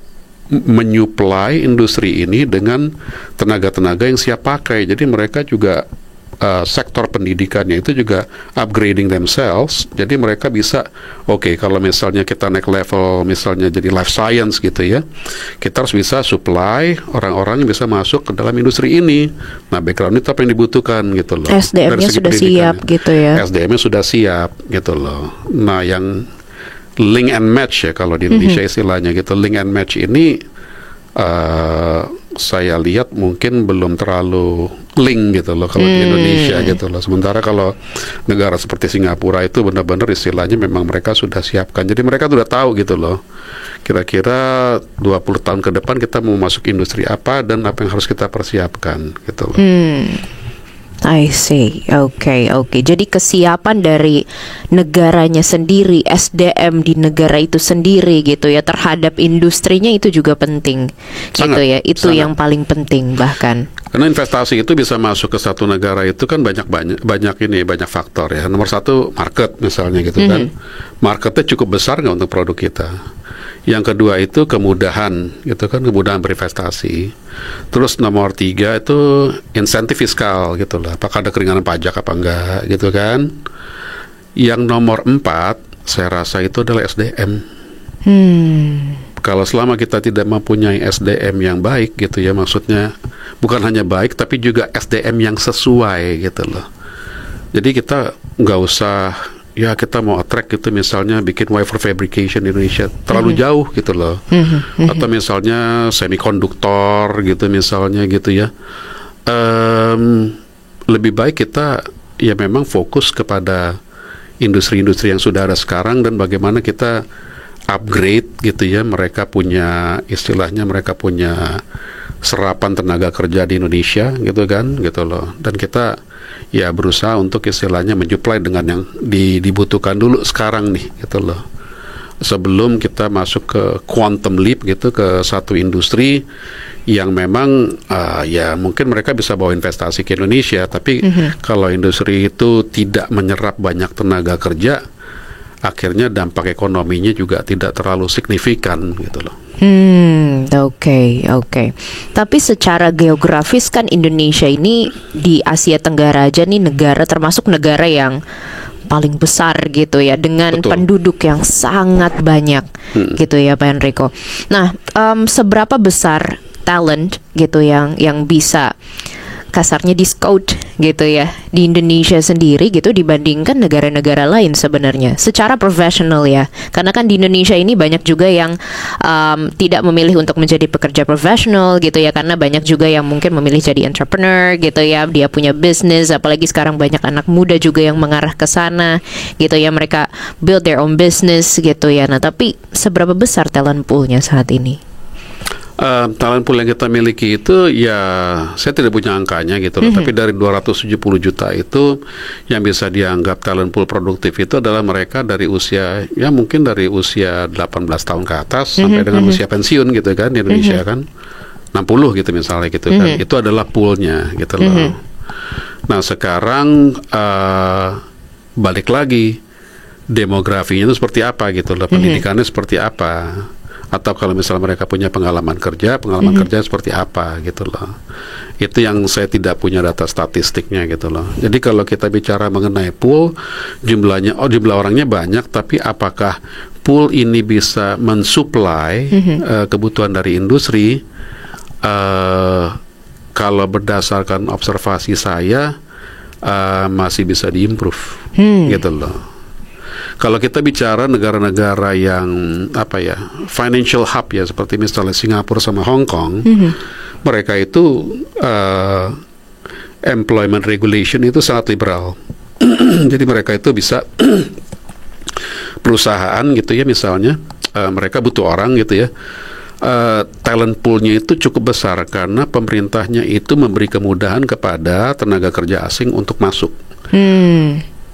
menyuplai industri ini dengan tenaga-tenaga yang siap pakai. Jadi mereka juga sektor pendidikannya itu juga upgrading themselves. Jadi mereka bisa, oke, kalau misalnya kita naik level misalnya jadi life science gitu ya, kita harus bisa supply orang-orang yang bisa masuk ke dalam industri ini. Nah, background itu apa yang dibutuhkan gitu loh. SDM-nya sudah siap gitu ya. SDM-nya sudah siap gitu loh. Nah, yang link and match ya kalau di Indonesia istilahnya gitu, link and match ini saya lihat mungkin belum terlalu link gitu loh kalau di Indonesia gitu loh. Sementara kalau negara seperti Singapura itu benar-benar istilahnya memang mereka sudah siapkan. Jadi mereka sudah tahu gitu loh. Kira-kira 20 tahun ke depan kita mau masuk industri apa dan apa yang harus kita persiapkan gitu loh. I see. Oke. Jadi kesiapan dari negaranya sendiri, SDM di negara itu sendiri gitu ya, terhadap industrinya itu juga penting. Sangat, gitu ya. Itu sangat. Yang paling penting bahkan. Karena investasi itu bisa masuk ke satu negara itu kan banyak faktor ya. Nomor satu market misalnya gitu kan. Marketnya cukup besar nggak untuk produk kita. Yang kedua itu kemudahan gitu kan, kemudahan berinvestasi. Terus nomor 3 itu insentif fiskal gitu lah. Apakah ada keringanan pajak apa enggak gitu kan. Yang nomor 4 saya rasa itu adalah SDM. Kalau selama kita tidak mempunyai SDM yang baik gitu ya, maksudnya bukan hanya baik tapi juga SDM yang sesuai gitu loh. Jadi kita nggak usah ya kita mau attract gitu misalnya bikin wafer fabrication di Indonesia terlalu jauh gitu loh. Atau misalnya semikonduktor gitu misalnya gitu ya. Lebih baik kita ya memang fokus kepada industri-industri yang sudah ada sekarang dan bagaimana kita upgrade gitu ya. Mereka punya istilahnya mereka punya serapan tenaga kerja di Indonesia gitu kan gitu loh. Dan kita ya berusaha untuk istilahnya mensuplai dengan yang dibutuhkan dulu sekarang nih gitu loh. Sebelum kita masuk ke quantum leap gitu ke satu industri yang memang ya mungkin mereka bisa bawa investasi ke Indonesia, tapi kalau industri itu tidak menyerap banyak tenaga kerja, akhirnya dampak ekonominya juga tidak terlalu signifikan gitu loh. Oke. Tapi secara geografis kan Indonesia ini di Asia Tenggara aja nih negara termasuk negara yang paling besar gitu ya, dengan penduduk yang sangat banyak gitu ya Pak Enrico. Nah, seberapa besar talent gitu yang bisa kasarnya di-scout gitu ya di Indonesia sendiri gitu dibandingkan negara-negara lain sebenarnya secara profesional ya, karena kan di Indonesia ini banyak juga yang tidak memilih untuk menjadi pekerja profesional gitu ya, karena banyak juga yang mungkin memilih jadi entrepreneur gitu ya, dia punya bisnis, apalagi sekarang banyak anak muda juga yang mengarah ke sana gitu ya, mereka build their own business gitu ya. Nah, tapi seberapa besar talent poolnya saat ini? Talent pool yang kita miliki itu ya saya tidak punya angkanya gitu loh, tapi dari 270 juta itu yang bisa dianggap talent pool produktif itu adalah mereka dari usia ya mungkin dari usia 18 tahun ke atas sampai dengan usia pensiun gitu kan di Indonesia kan 60 gitu misalnya gitu kan, itu adalah poolnya gitu loh. Nah sekarang balik lagi demografinya itu seperti apa gitu loh, pendidikannya seperti apa. atau kalau misalnya mereka punya pengalaman kerja seperti apa gitu loh. Itu yang saya tidak punya data statistiknya gitu loh. Jadi kalau kita bicara mengenai pool, jumlah orangnya banyak, tapi apakah pool ini bisa mensuplai kebutuhan dari industri? Kalau berdasarkan observasi saya, masih bisa diimprove gitu loh. Kalau kita bicara negara-negara yang financial hub ya, seperti misalnya Singapura sama Hong Kong, mereka itu employment regulation itu sangat liberal. Jadi mereka itu bisa perusahaan gitu ya, misalnya mereka butuh orang gitu ya, talent poolnya itu cukup besar karena pemerintahnya itu memberi kemudahan kepada tenaga kerja asing untuk masuk.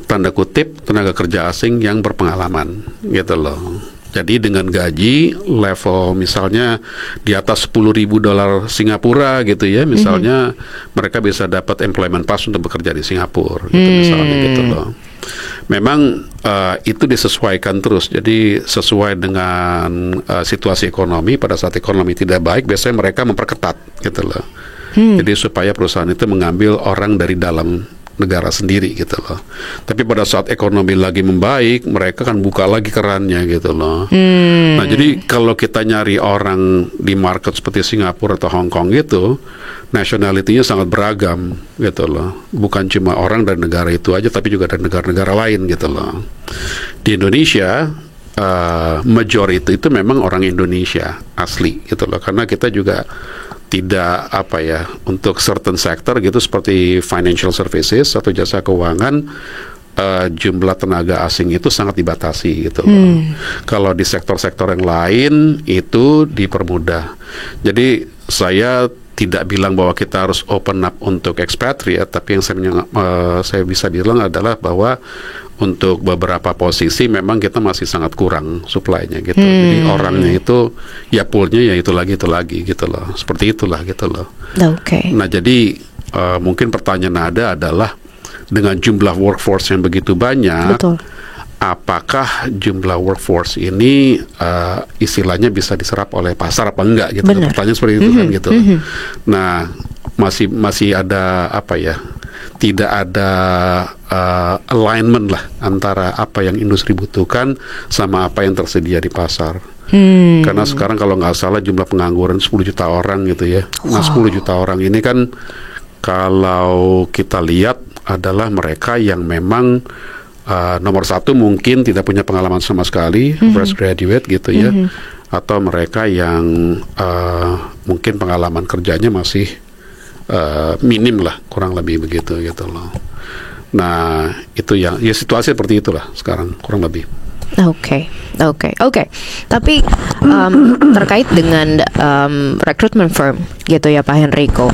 Tanda kutip tenaga kerja asing yang berpengalaman gitu loh. Jadi dengan gaji level misalnya di atas $10.000 Singapura gitu ya, misalnya mereka bisa dapat employment pass untuk bekerja di Singapura gitu misalnya gitu loh. Memang itu disesuaikan terus. Jadi sesuai dengan situasi ekonomi. Pada saat ekonomi tidak baik, biasanya mereka memperketat gitu loh. Jadi supaya perusahaan itu mengambil orang dari dalam negara sendiri gitu loh. Tapi pada saat ekonomi lagi membaik, mereka kan buka lagi kerannya gitu loh. Nah, jadi kalau kita nyari orang di market seperti Singapura atau Hong Kong gitu, nationality-nya sangat beragam gitu loh. Bukan cuma orang dari negara itu aja, tapi juga dari negara-negara lain gitu loh. Di Indonesia, majority itu memang orang Indonesia asli gitu loh. Karena kita juga tidak untuk certain sector gitu seperti financial services atau jasa keuangan, jumlah tenaga asing itu sangat dibatasi gitu loh. Kalau di sektor-sektor yang lain itu dipermudah. Jadi saya tidak bilang bahwa kita harus open up untuk expatriate, tapi yang saya bisa bilang adalah bahwa untuk beberapa posisi memang kita masih sangat kurang supply-nya gitu. Jadi orangnya itu ya pool-nya ya itu lagi gitu loh. Seperti itulah gitu loh. Nah, jadi mungkin pertanyaan adalah dengan jumlah workforce yang begitu banyak, apakah jumlah workforce ini istilahnya bisa diserap oleh pasar apa enggak gitu. Pertanyaan seperti itu kan gitu. Nah, masih ada tidak ada alignment lah antara apa yang industri butuhkan sama apa yang tersedia di pasar. Karena sekarang kalau nggak salah jumlah pengangguran 10 juta orang gitu ya. Nah, 10 juta orang ini kan kalau kita lihat adalah mereka yang memang nomor satu mungkin tidak punya pengalaman sama sekali, fresh graduate gitu ya, atau mereka yang mungkin pengalaman kerjanya masih minim lah, kurang lebih begitu gitu loh. Nah, itu ya situasi seperti itulah sekarang kurang lebih. Oke. Tapi terkait dengan recruitment firm gitu ya Pak Henrico.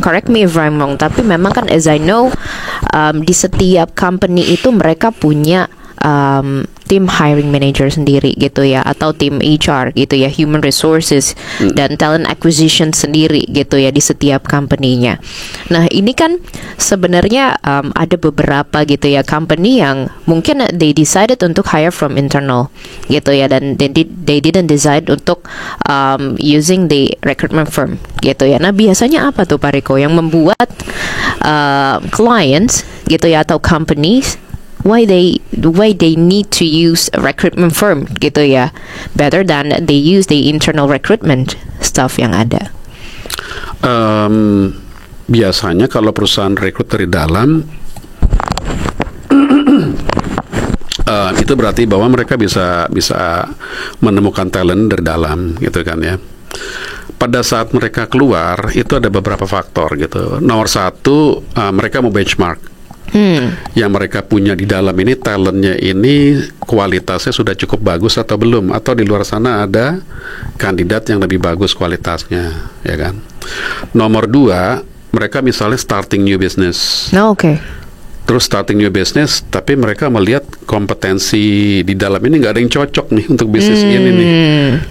Correct me if I'm wrong, tapi memang kan as I know di setiap company itu mereka punya tim hiring manager sendiri gitu ya, atau tim HR gitu ya, human resources dan talent acquisition sendiri gitu ya di setiap company-nya. Nah, ini kan sebenarnya ada beberapa gitu ya company yang mungkin they decided untuk hire from internal gitu ya, dan they didn't decide untuk using the recruitment firm gitu ya. Nah, biasanya apa tuh Pak Riko yang membuat clients gitu ya atau companies why they need to use a recruitment firm gitu ya, better than they use the internal recruitment staff yang ada? Biasanya kalau perusahaan rekrut dari dalam itu berarti bahwa mereka bisa menemukan talent dari dalam gitu kan ya. Pada saat mereka keluar itu ada beberapa faktor gitu. Nomor satu, mereka mau benchmark. Yang mereka punya di dalam ini, talentnya ini kualitasnya sudah cukup bagus atau belum, atau di luar sana ada kandidat yang lebih bagus kualitasnya, ya kan. Nomor dua, mereka misalnya starting new business. Terus starting new business, tapi mereka melihat kompetensi di dalam ini nggak ada yang cocok nih untuk bisnis ini nih.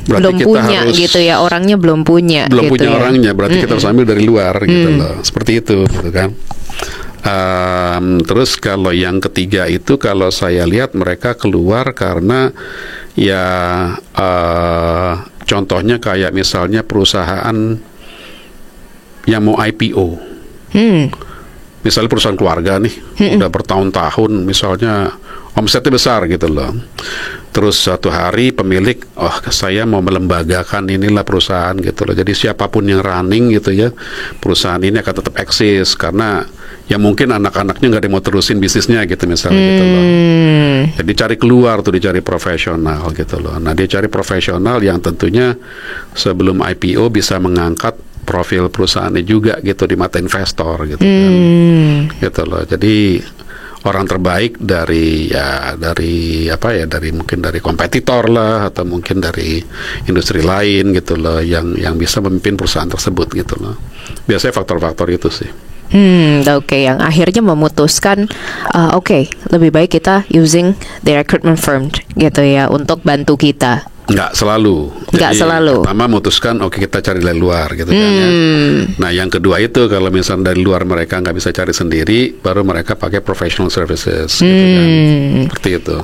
Berarti belum kita punya harus, gitu ya, orangnya belum punya gitu punya ya. orangnya, berarti kita harus ambil dari luar gitu loh. Seperti itu gitu kan. Terus kalau yang ketiga itu, kalau saya lihat mereka keluar karena ya Contohnya kayak misalnya perusahaan yang mau IPO. Misalnya perusahaan keluarga nih, udah bertahun-tahun, misalnya omsetnya besar gitu loh. Terus suatu hari pemilik, saya mau melembagakan inilah perusahaan gitu loh. Jadi siapapun yang running gitu ya, perusahaan ini akan tetap eksis karena ya mungkin anak-anaknya nggak ada yang mau terusin bisnisnya gitu misalnya gitu loh. Jadi cari keluar tuh, dicari profesional gitu loh. Nah dia cari profesional yang tentunya sebelum IPO bisa mengangkat profil perusahaannya juga gitu di mata investor gitu kan. Gitu loh. Jadi orang terbaik dari mungkin dari kompetitor lah atau mungkin dari industri lain gitu loh yang bisa memimpin perusahaan tersebut gitu loh. Biasanya faktor-faktor itu sih. Oke, yang akhirnya memutuskan lebih baik kita using the recruitment firm gitu ya untuk bantu kita. Nggak selalu. Nggak selalu. Pertama memutuskan kita cari dari luar gitu kan ya. Nah yang kedua itu kalau misalnya dari luar mereka nggak bisa cari sendiri, baru mereka pakai professional services gitu kan. Seperti itu.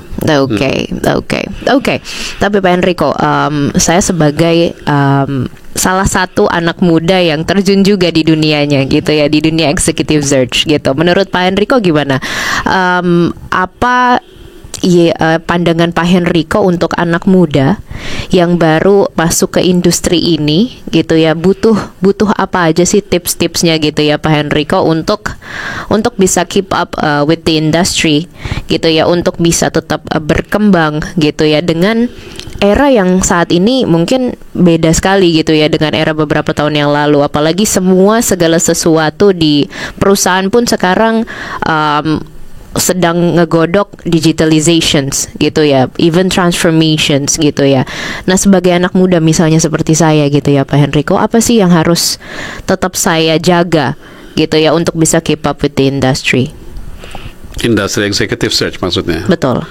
Oke. Tapi Pak Enrico, saya sebagai salah satu anak muda yang terjun juga di dunianya gitu ya, di dunia executive search gitu. Menurut Pak Enrico gimana? Pandangan Pak Enrico untuk anak muda yang baru masuk ke industri ini gitu ya, butuh apa aja sih tips-tipsnya gitu ya Pak Enrico untuk bisa keep up with the industry gitu ya, untuk bisa tetap berkembang gitu ya dengan era yang saat ini mungkin beda sekali gitu ya dengan era beberapa tahun yang lalu, apalagi segala sesuatu di perusahaan pun sekarang sedang ngegodok digitalizations gitu ya, even transformations gitu ya. Nah sebagai anak muda misalnya seperti saya gitu ya Pak Enrico, apa sih yang harus tetap saya jaga gitu ya untuk bisa keep up with the industry? Industri executive search maksudnya? Betul.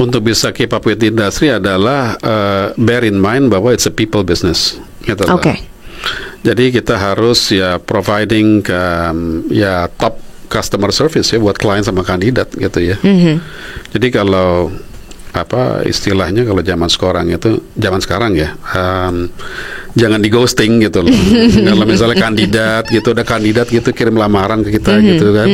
Untuk bisa keep up with the industry adalah bear in mind bahwa it's a people business gitu. Oke. Jadi kita harus ya providing top customer service ya buat klien sama kandidat gitu ya. Jadi kalau istilahnya kalau zaman sekarang ya jangan di ghosting gitu loh. Kalau misalnya kandidat gitu kirim lamaran ke kita gitu kan.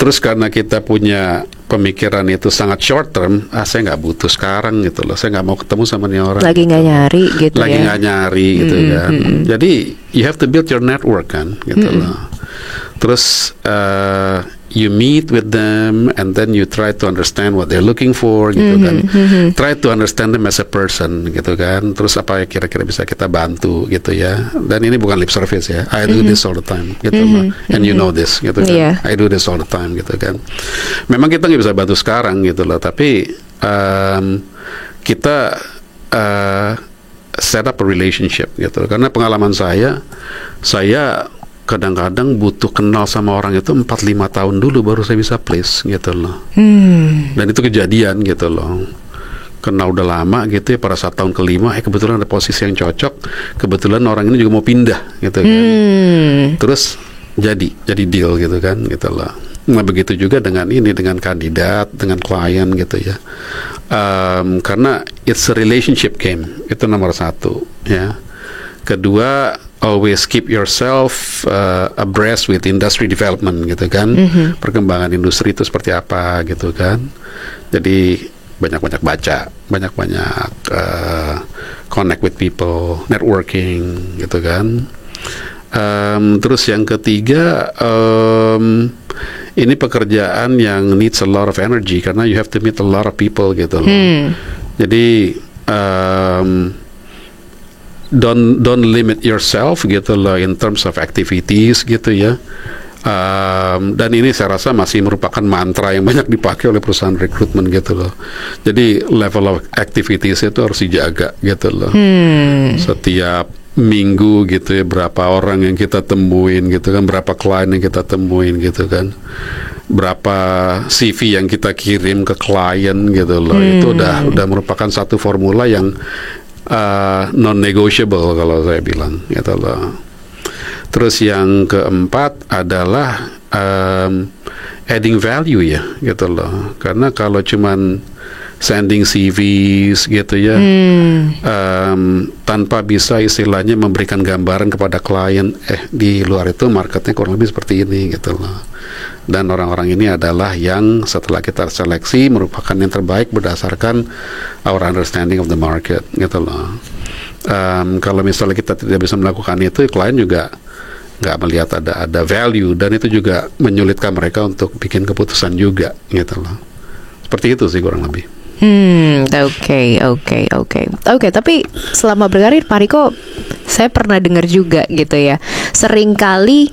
Terus karena kita punya pemikiran itu sangat short term, saya nggak butuh sekarang gitu loh, saya nggak mau ketemu sama nih orang. Lagi nggak nyari gitu Lagi nggak nyari gitu kan. Jadi you have to build your network kan gitu loh. Terus you meet with them and then you try to understand what they're looking for gitu kan. Try to understand them as a person gitu kan. Terus apa yang kira-kira bisa kita bantu gitu ya. Dan ini bukan lip service ya. I do this all the time gitu loh. And you know this gitu kan. I do this all the time gitu kan. Memang kita nggak bisa bantu sekarang gitu loh. Tapi kita set up a relationship gitu. Karena pengalaman saya kadang-kadang butuh kenal sama orang itu 4-5 tahun dulu baru saya bisa place gitu loh. Dan itu kejadian gitu loh. Kenal udah lama gitu ya, pada saat tahun ke-5 kebetulan ada posisi yang cocok, kebetulan orang ini juga mau pindah gitu kan. Terus jadi deal gitu kan gitu loh. Nah begitu juga dengan kandidat, dengan klien gitu ya. Karena it's a relationship game, itu nomor satu ya. Kedua, always keep yourself abreast with industry development gitu kan. Perkembangan industri itu seperti apa gitu kan. Jadi banyak-banyak baca, banyak-banyak connect with people, networking gitu kan. Terus yang ketiga, ini pekerjaan yang needs a lot of energy karena you have to meet a lot of people gitu loh. Jadi don't limit yourself gitu loh in terms of activities gitu ya. Dan ini saya rasa masih merupakan mantra yang banyak dipakai oleh perusahaan rekrutmen gitu loh. Jadi level of activities itu harus dijaga gitu loh. Setiap minggu gitu ya, berapa orang yang kita temuin gitu kan, berapa klien yang kita temuin gitu kan, berapa CV yang kita kirim ke klien gitu loh. Itu udah merupakan satu formula yang non-negotiable kalau saya bilang gitu loh. Terus yang keempat adalah adding value ya gitu loh. Karena kalau cuman sending CVs gitu ya, tanpa bisa istilahnya memberikan gambaran kepada klien, di luar itu marketnya kurang lebih seperti ini gitu loh. Dan orang-orang ini adalah yang setelah kita seleksi merupakan yang terbaik berdasarkan our understanding of the market gitu loh. Kalau misalnya kita tidak bisa melakukan itu, klien juga nggak melihat ada value, dan itu juga menyulitkan mereka untuk bikin keputusan juga gitu loh. Seperti itu sih kurang lebih. Oke. Tapi selama berkarir Pak Riko, saya pernah dengar juga gitu ya, seringkali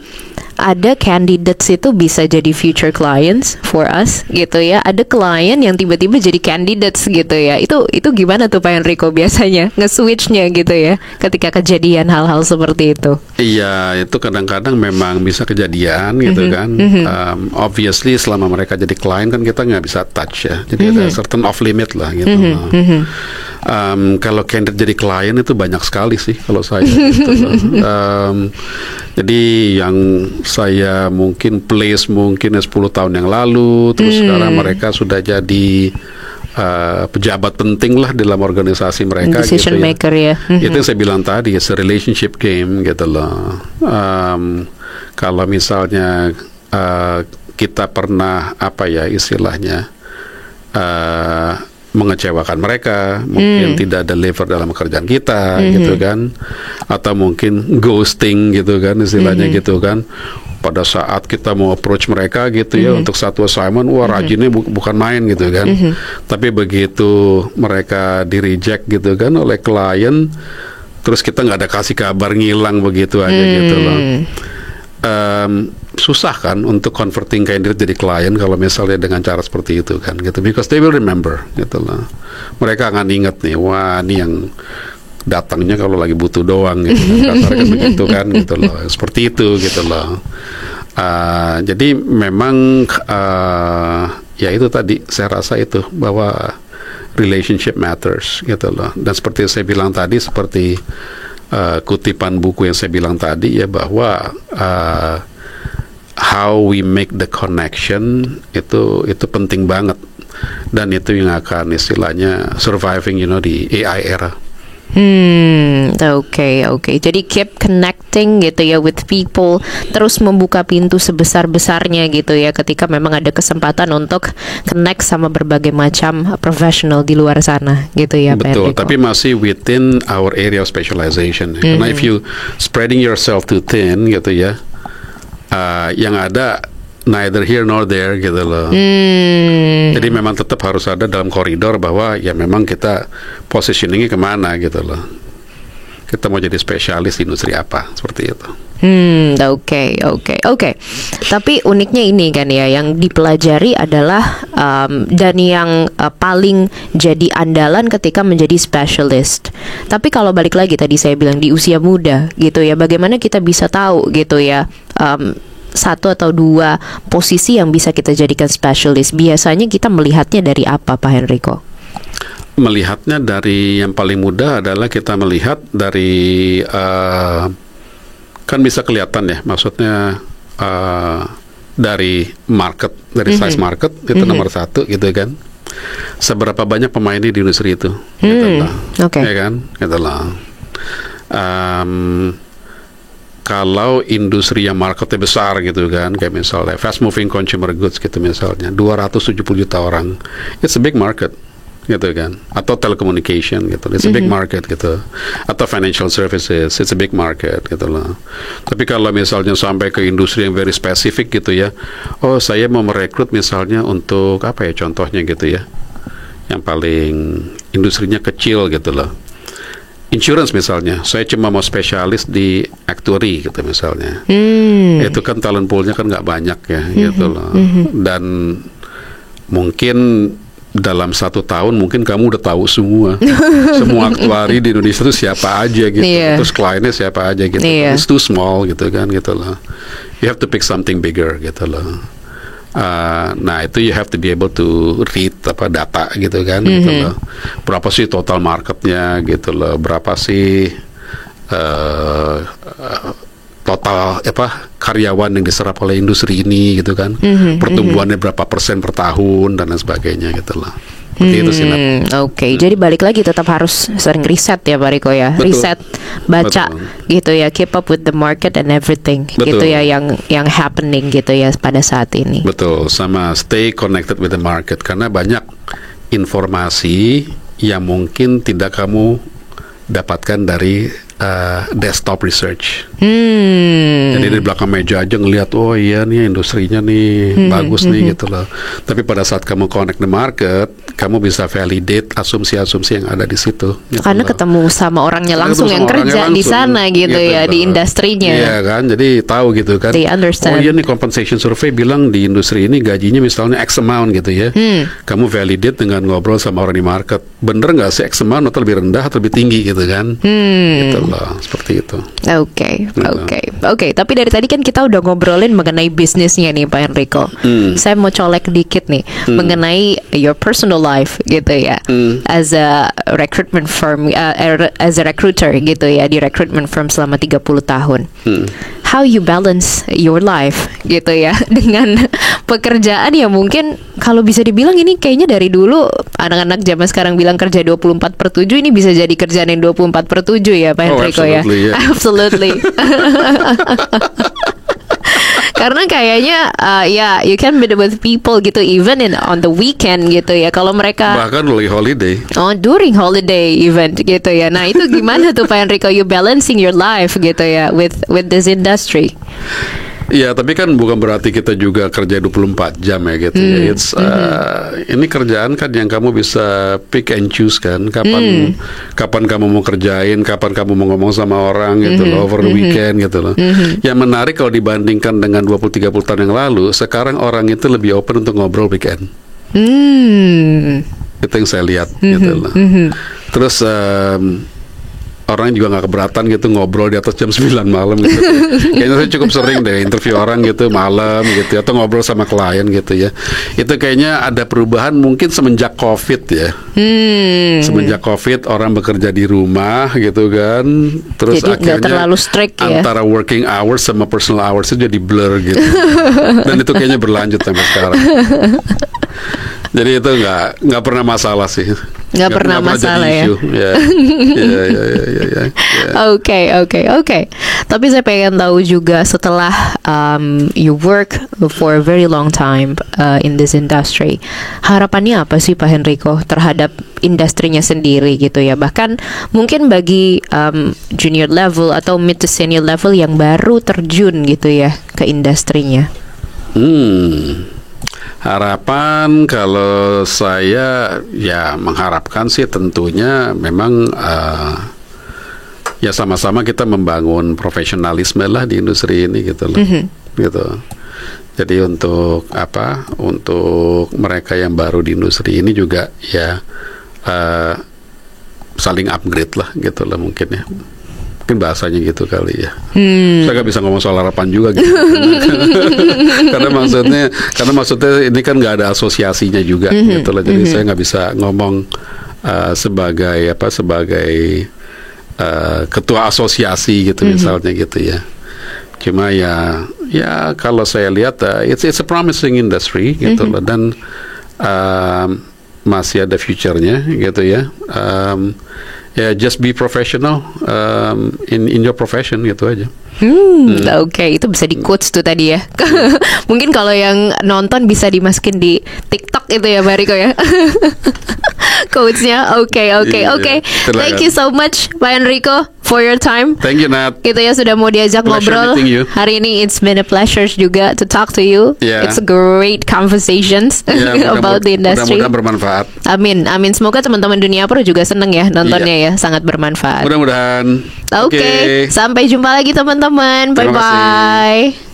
ada candidates itu bisa jadi future clients for us gitu ya. Ada klien yang tiba-tiba jadi candidates gitu ya. Itu gimana tuh Pak Enrico biasanya nge-switchnya gitu ya ketika kejadian hal-hal seperti itu? Iya, itu kadang-kadang memang bisa kejadian gitu kan. Obviously selama mereka jadi klien kan kita nggak bisa touch ya. Jadi ada certain off limit lah gitu. Kalau candidate jadi klien itu banyak sekali sih kalau saya gitu loh. Jadi yang saya mungkin place mungkin 10 tahun yang lalu, terus sekarang mereka sudah jadi pejabat penting lah dalam organisasi mereka, decision gitu maker ya. Itu yang saya bilang tadi, it's a relationship game gitu loh. Kalau misalnya kita pernah istilahnya mengecewakan mereka, mungkin tidak deliver dalam pekerjaan kita gitu kan, atau mungkin ghosting gitu kan istilahnya gitu kan, pada saat kita mau approach mereka gitu ya untuk satu assignment, wah rajinnya bukan main gitu kan, tapi begitu mereka di reject gitu kan oleh klien, terus kita nggak ada kasih kabar, ngilang begitu aja gitu loh. Susah kan untuk converting candidate jadi klien kalau misalnya dengan cara seperti itu kan gitu, because they will remember gitu loh. Mereka akan ingat nih, wah ini yang datangnya kalau lagi butuh doang gitu kan, kasarnya begitu kan gitu loh, seperti itu gitu loh. Jadi memang ya itu tadi saya rasa itu bahwa relationship matters gitu loh. Dan seperti saya bilang tadi, seperti kutipan buku yang saya bilang tadi ya, bahwa how we make the connection itu penting banget, dan itu yang akan istilahnya surviving di AI era. Oke. Jadi keep connecting gitu ya with people, terus membuka pintu sebesar-besarnya gitu ya ketika memang ada kesempatan untuk connect sama berbagai macam profesional di luar sana gitu ya Pak Enrico. Betul, tapi masih within our area of specialization. Karena if you spreading yourself too thin gitu ya, yang ada neither here nor there gitu loh. Jadi memang tetap harus ada dalam koridor bahwa ya memang kita positioningnya kemana gitu loh. Kita mau jadi spesialis di industri apa, seperti itu. Oke. Tapi uniknya ini kan ya, yang dipelajari adalah dan yang paling jadi andalan ketika menjadi specialist. Tapi kalau balik lagi tadi saya bilang di usia muda gitu ya, bagaimana kita bisa tahu gitu ya, satu atau dua posisi yang bisa kita jadikan specialist? Biasanya kita melihatnya dari apa Pak Enrico? Melihatnya dari yang paling mudah adalah kita melihat dari kan bisa kelihatan ya, maksudnya dari market, dari size market itu nomor satu gitu kan. Seberapa banyak pemain di industri itu, gitu lah, ya kan, gitu lah. Kalau industri yang marketnya besar gitu kan, kayak misalnya fast moving consumer goods gitu misalnya, 270 juta orang, it's a big market gitu kan, atau telecommunication gitu, it's a big market gitu, atau financial services, it's a big market gitu loh. Tapi kalau misalnya sampai ke industri yang very specific gitu ya, oh saya mau merekrut misalnya untuk apa ya contohnya gitu ya, yang paling industrinya kecil gitu loh, insurance misalnya, saya cuma mau spesialis di actuary gitu misalnya, itu kan talent poolnya kan nggak banyak ya gitu loh, dan mungkin dalam 1 tahun mungkin kamu udah tahu semua aktuari di Indonesia itu siapa aja gitu, terus kliennya siapa aja gitu, it's too small gitu kan gitu loh, you have to pick something bigger gitu loh. Nah itu you have to be able to read data gitu kan, gitu loh. Berapa sih total marketnya gitu loh, berapa sih total karyawan yang diserap oleh industri ini gitu kan, pertumbuhannya berapa persen per tahun dan lain sebagainya gitu loh. Seperti itu sih, Nat. Oke, jadi balik lagi tetap harus sering riset ya Pak Riko ya. Betul. Riset, baca Betul. gitu ya, keep up with the market and everything Betul. gitu ya yang happening gitu ya pada saat ini. Betul, sama stay connected with the market karena banyak informasi yang mungkin tidak kamu dapatkan dari desktop research. Jadi di belakang meja aja ngelihat, oh iya nih industrinya nih bagus nih gitu loh. Tapi pada saat kamu connect the market, kamu bisa validate asumsi-asumsi yang ada di situ. Gitu Karena loh. ketemu sama orangnya Ketemu langsung sama yang orangnya kerja di langsung, sana gitu ya, loh. di industrinya. Iya kan, jadi tahu gitu kan. They understand. Oh iya nih compensation survey bilang di industri ini gajinya misalnya X amount gitu ya. Kamu validate dengan ngobrol sama orang di market. Bener nggak sih X amount atau lebih rendah atau lebih tinggi gitu kan? Gitu loh, seperti itu. Oke. Tapi dari tadi kan kita udah ngobrolin mengenai bisnisnya nih Pak Enrico. Saya mau colek dikit nih mengenai your personal life gitu ya. As a recruitment firm, as a recruiter gitu ya di recruitment firm selama 30 tahun. How you balance your life gitu ya dengan pekerjaan yang mungkin kalau bisa dibilang ini kayaknya dari dulu anak-anak zaman sekarang bilang kerja 24/7, ini bisa jadi kerjaan yang 24/7 ya Pak Enrico ya. Absolutely, yeah. Absolutely. Karena kayaknya you can meet with people gitu even on the weekend gitu ya. Kalau mereka Bahkan lagi holiday. during holiday event gitu ya. Nah, itu gimana tuh Pak Enrico, you balancing your life gitu ya with this industry? Iya, tapi kan bukan berarti kita juga kerja 24 jam ya gitu ya. It's ini kerjaan kan yang kamu bisa pick and choose kan. Kapan kamu mau kerjain, kapan kamu mau ngomong sama orang gitu loh, over the weekend gitu loh. Yang menarik kalau dibandingkan dengan 20-30 tahun yang lalu, sekarang orang itu lebih open untuk ngobrol weekend. Itu yang saya lihat gitu loh. Terus orang juga nggak keberatan gitu ngobrol di atas jam 9 malam gitu. Kayaknya saya cukup sering deh interview orang gitu malam gitu atau ngobrol sama klien gitu ya. Itu kayaknya ada perubahan mungkin semenjak COVID ya. Semenjak COVID orang bekerja di rumah gitu kan. Terus Jadi nggak akhirnya terlalu strict ya. antara working hours sama personal hours itu jadi blur gitu. Dan itu kayaknya berlanjut sampai sekarang. Jadi itu nggak pernah masalah sih. Nggak pernah masalah ya. Ya. Oke. Tapi saya pengen tahu juga setelah you work for a very long time in this industry, harapannya apa sih Pak Enrico terhadap industrinya sendiri gitu ya? Bahkan mungkin bagi junior level atau mid to senior level yang baru terjun gitu ya ke industrinya. Harapan kalau saya ya mengharapkan sih tentunya memang ya sama-sama kita membangun profesionalisme lah di industri ini gitu loh. Gitu. Jadi untuk mereka yang baru di industri ini juga ya saling upgrade lah gitu loh mungkin ya. Mungkin bahasanya gitu kali ya. Saya nggak bisa ngomong soal harapan juga gitu. karena maksudnya ini kan nggak ada asosiasinya juga gitu loh. Jadi saya nggak bisa ngomong sebagai ketua asosiasi gitu misalnya gitu ya. Cuma ya kalau saya lihat it's a promising industry gitu loh, dan masih ada future-nya gitu ya. Ya, just be professional in your profession gitu aja. Oke, itu bisa di quotes tuh tadi ya. Mungkin kalau yang nonton bisa dimasukin di TikTok itu ya, Bariko ya. Quotesnya, oke. Thank you so much, Pak Enrico, for your time. Thank you, Nat. Kita ya sudah mau diajak Pleasure ngobrol meeting you. hari ini. It's been a pleasure juga to talk to you. Yeah. It's a great conversations about the industry. Mudah-mudahan bermanfaat. Amin. Semoga teman-teman Dunia Pro juga seneng ya nontonnya ya, sangat bermanfaat. Mudah-mudahan. Oke. Sampai jumpa lagi teman-teman. Terima kasih. Bye-bye.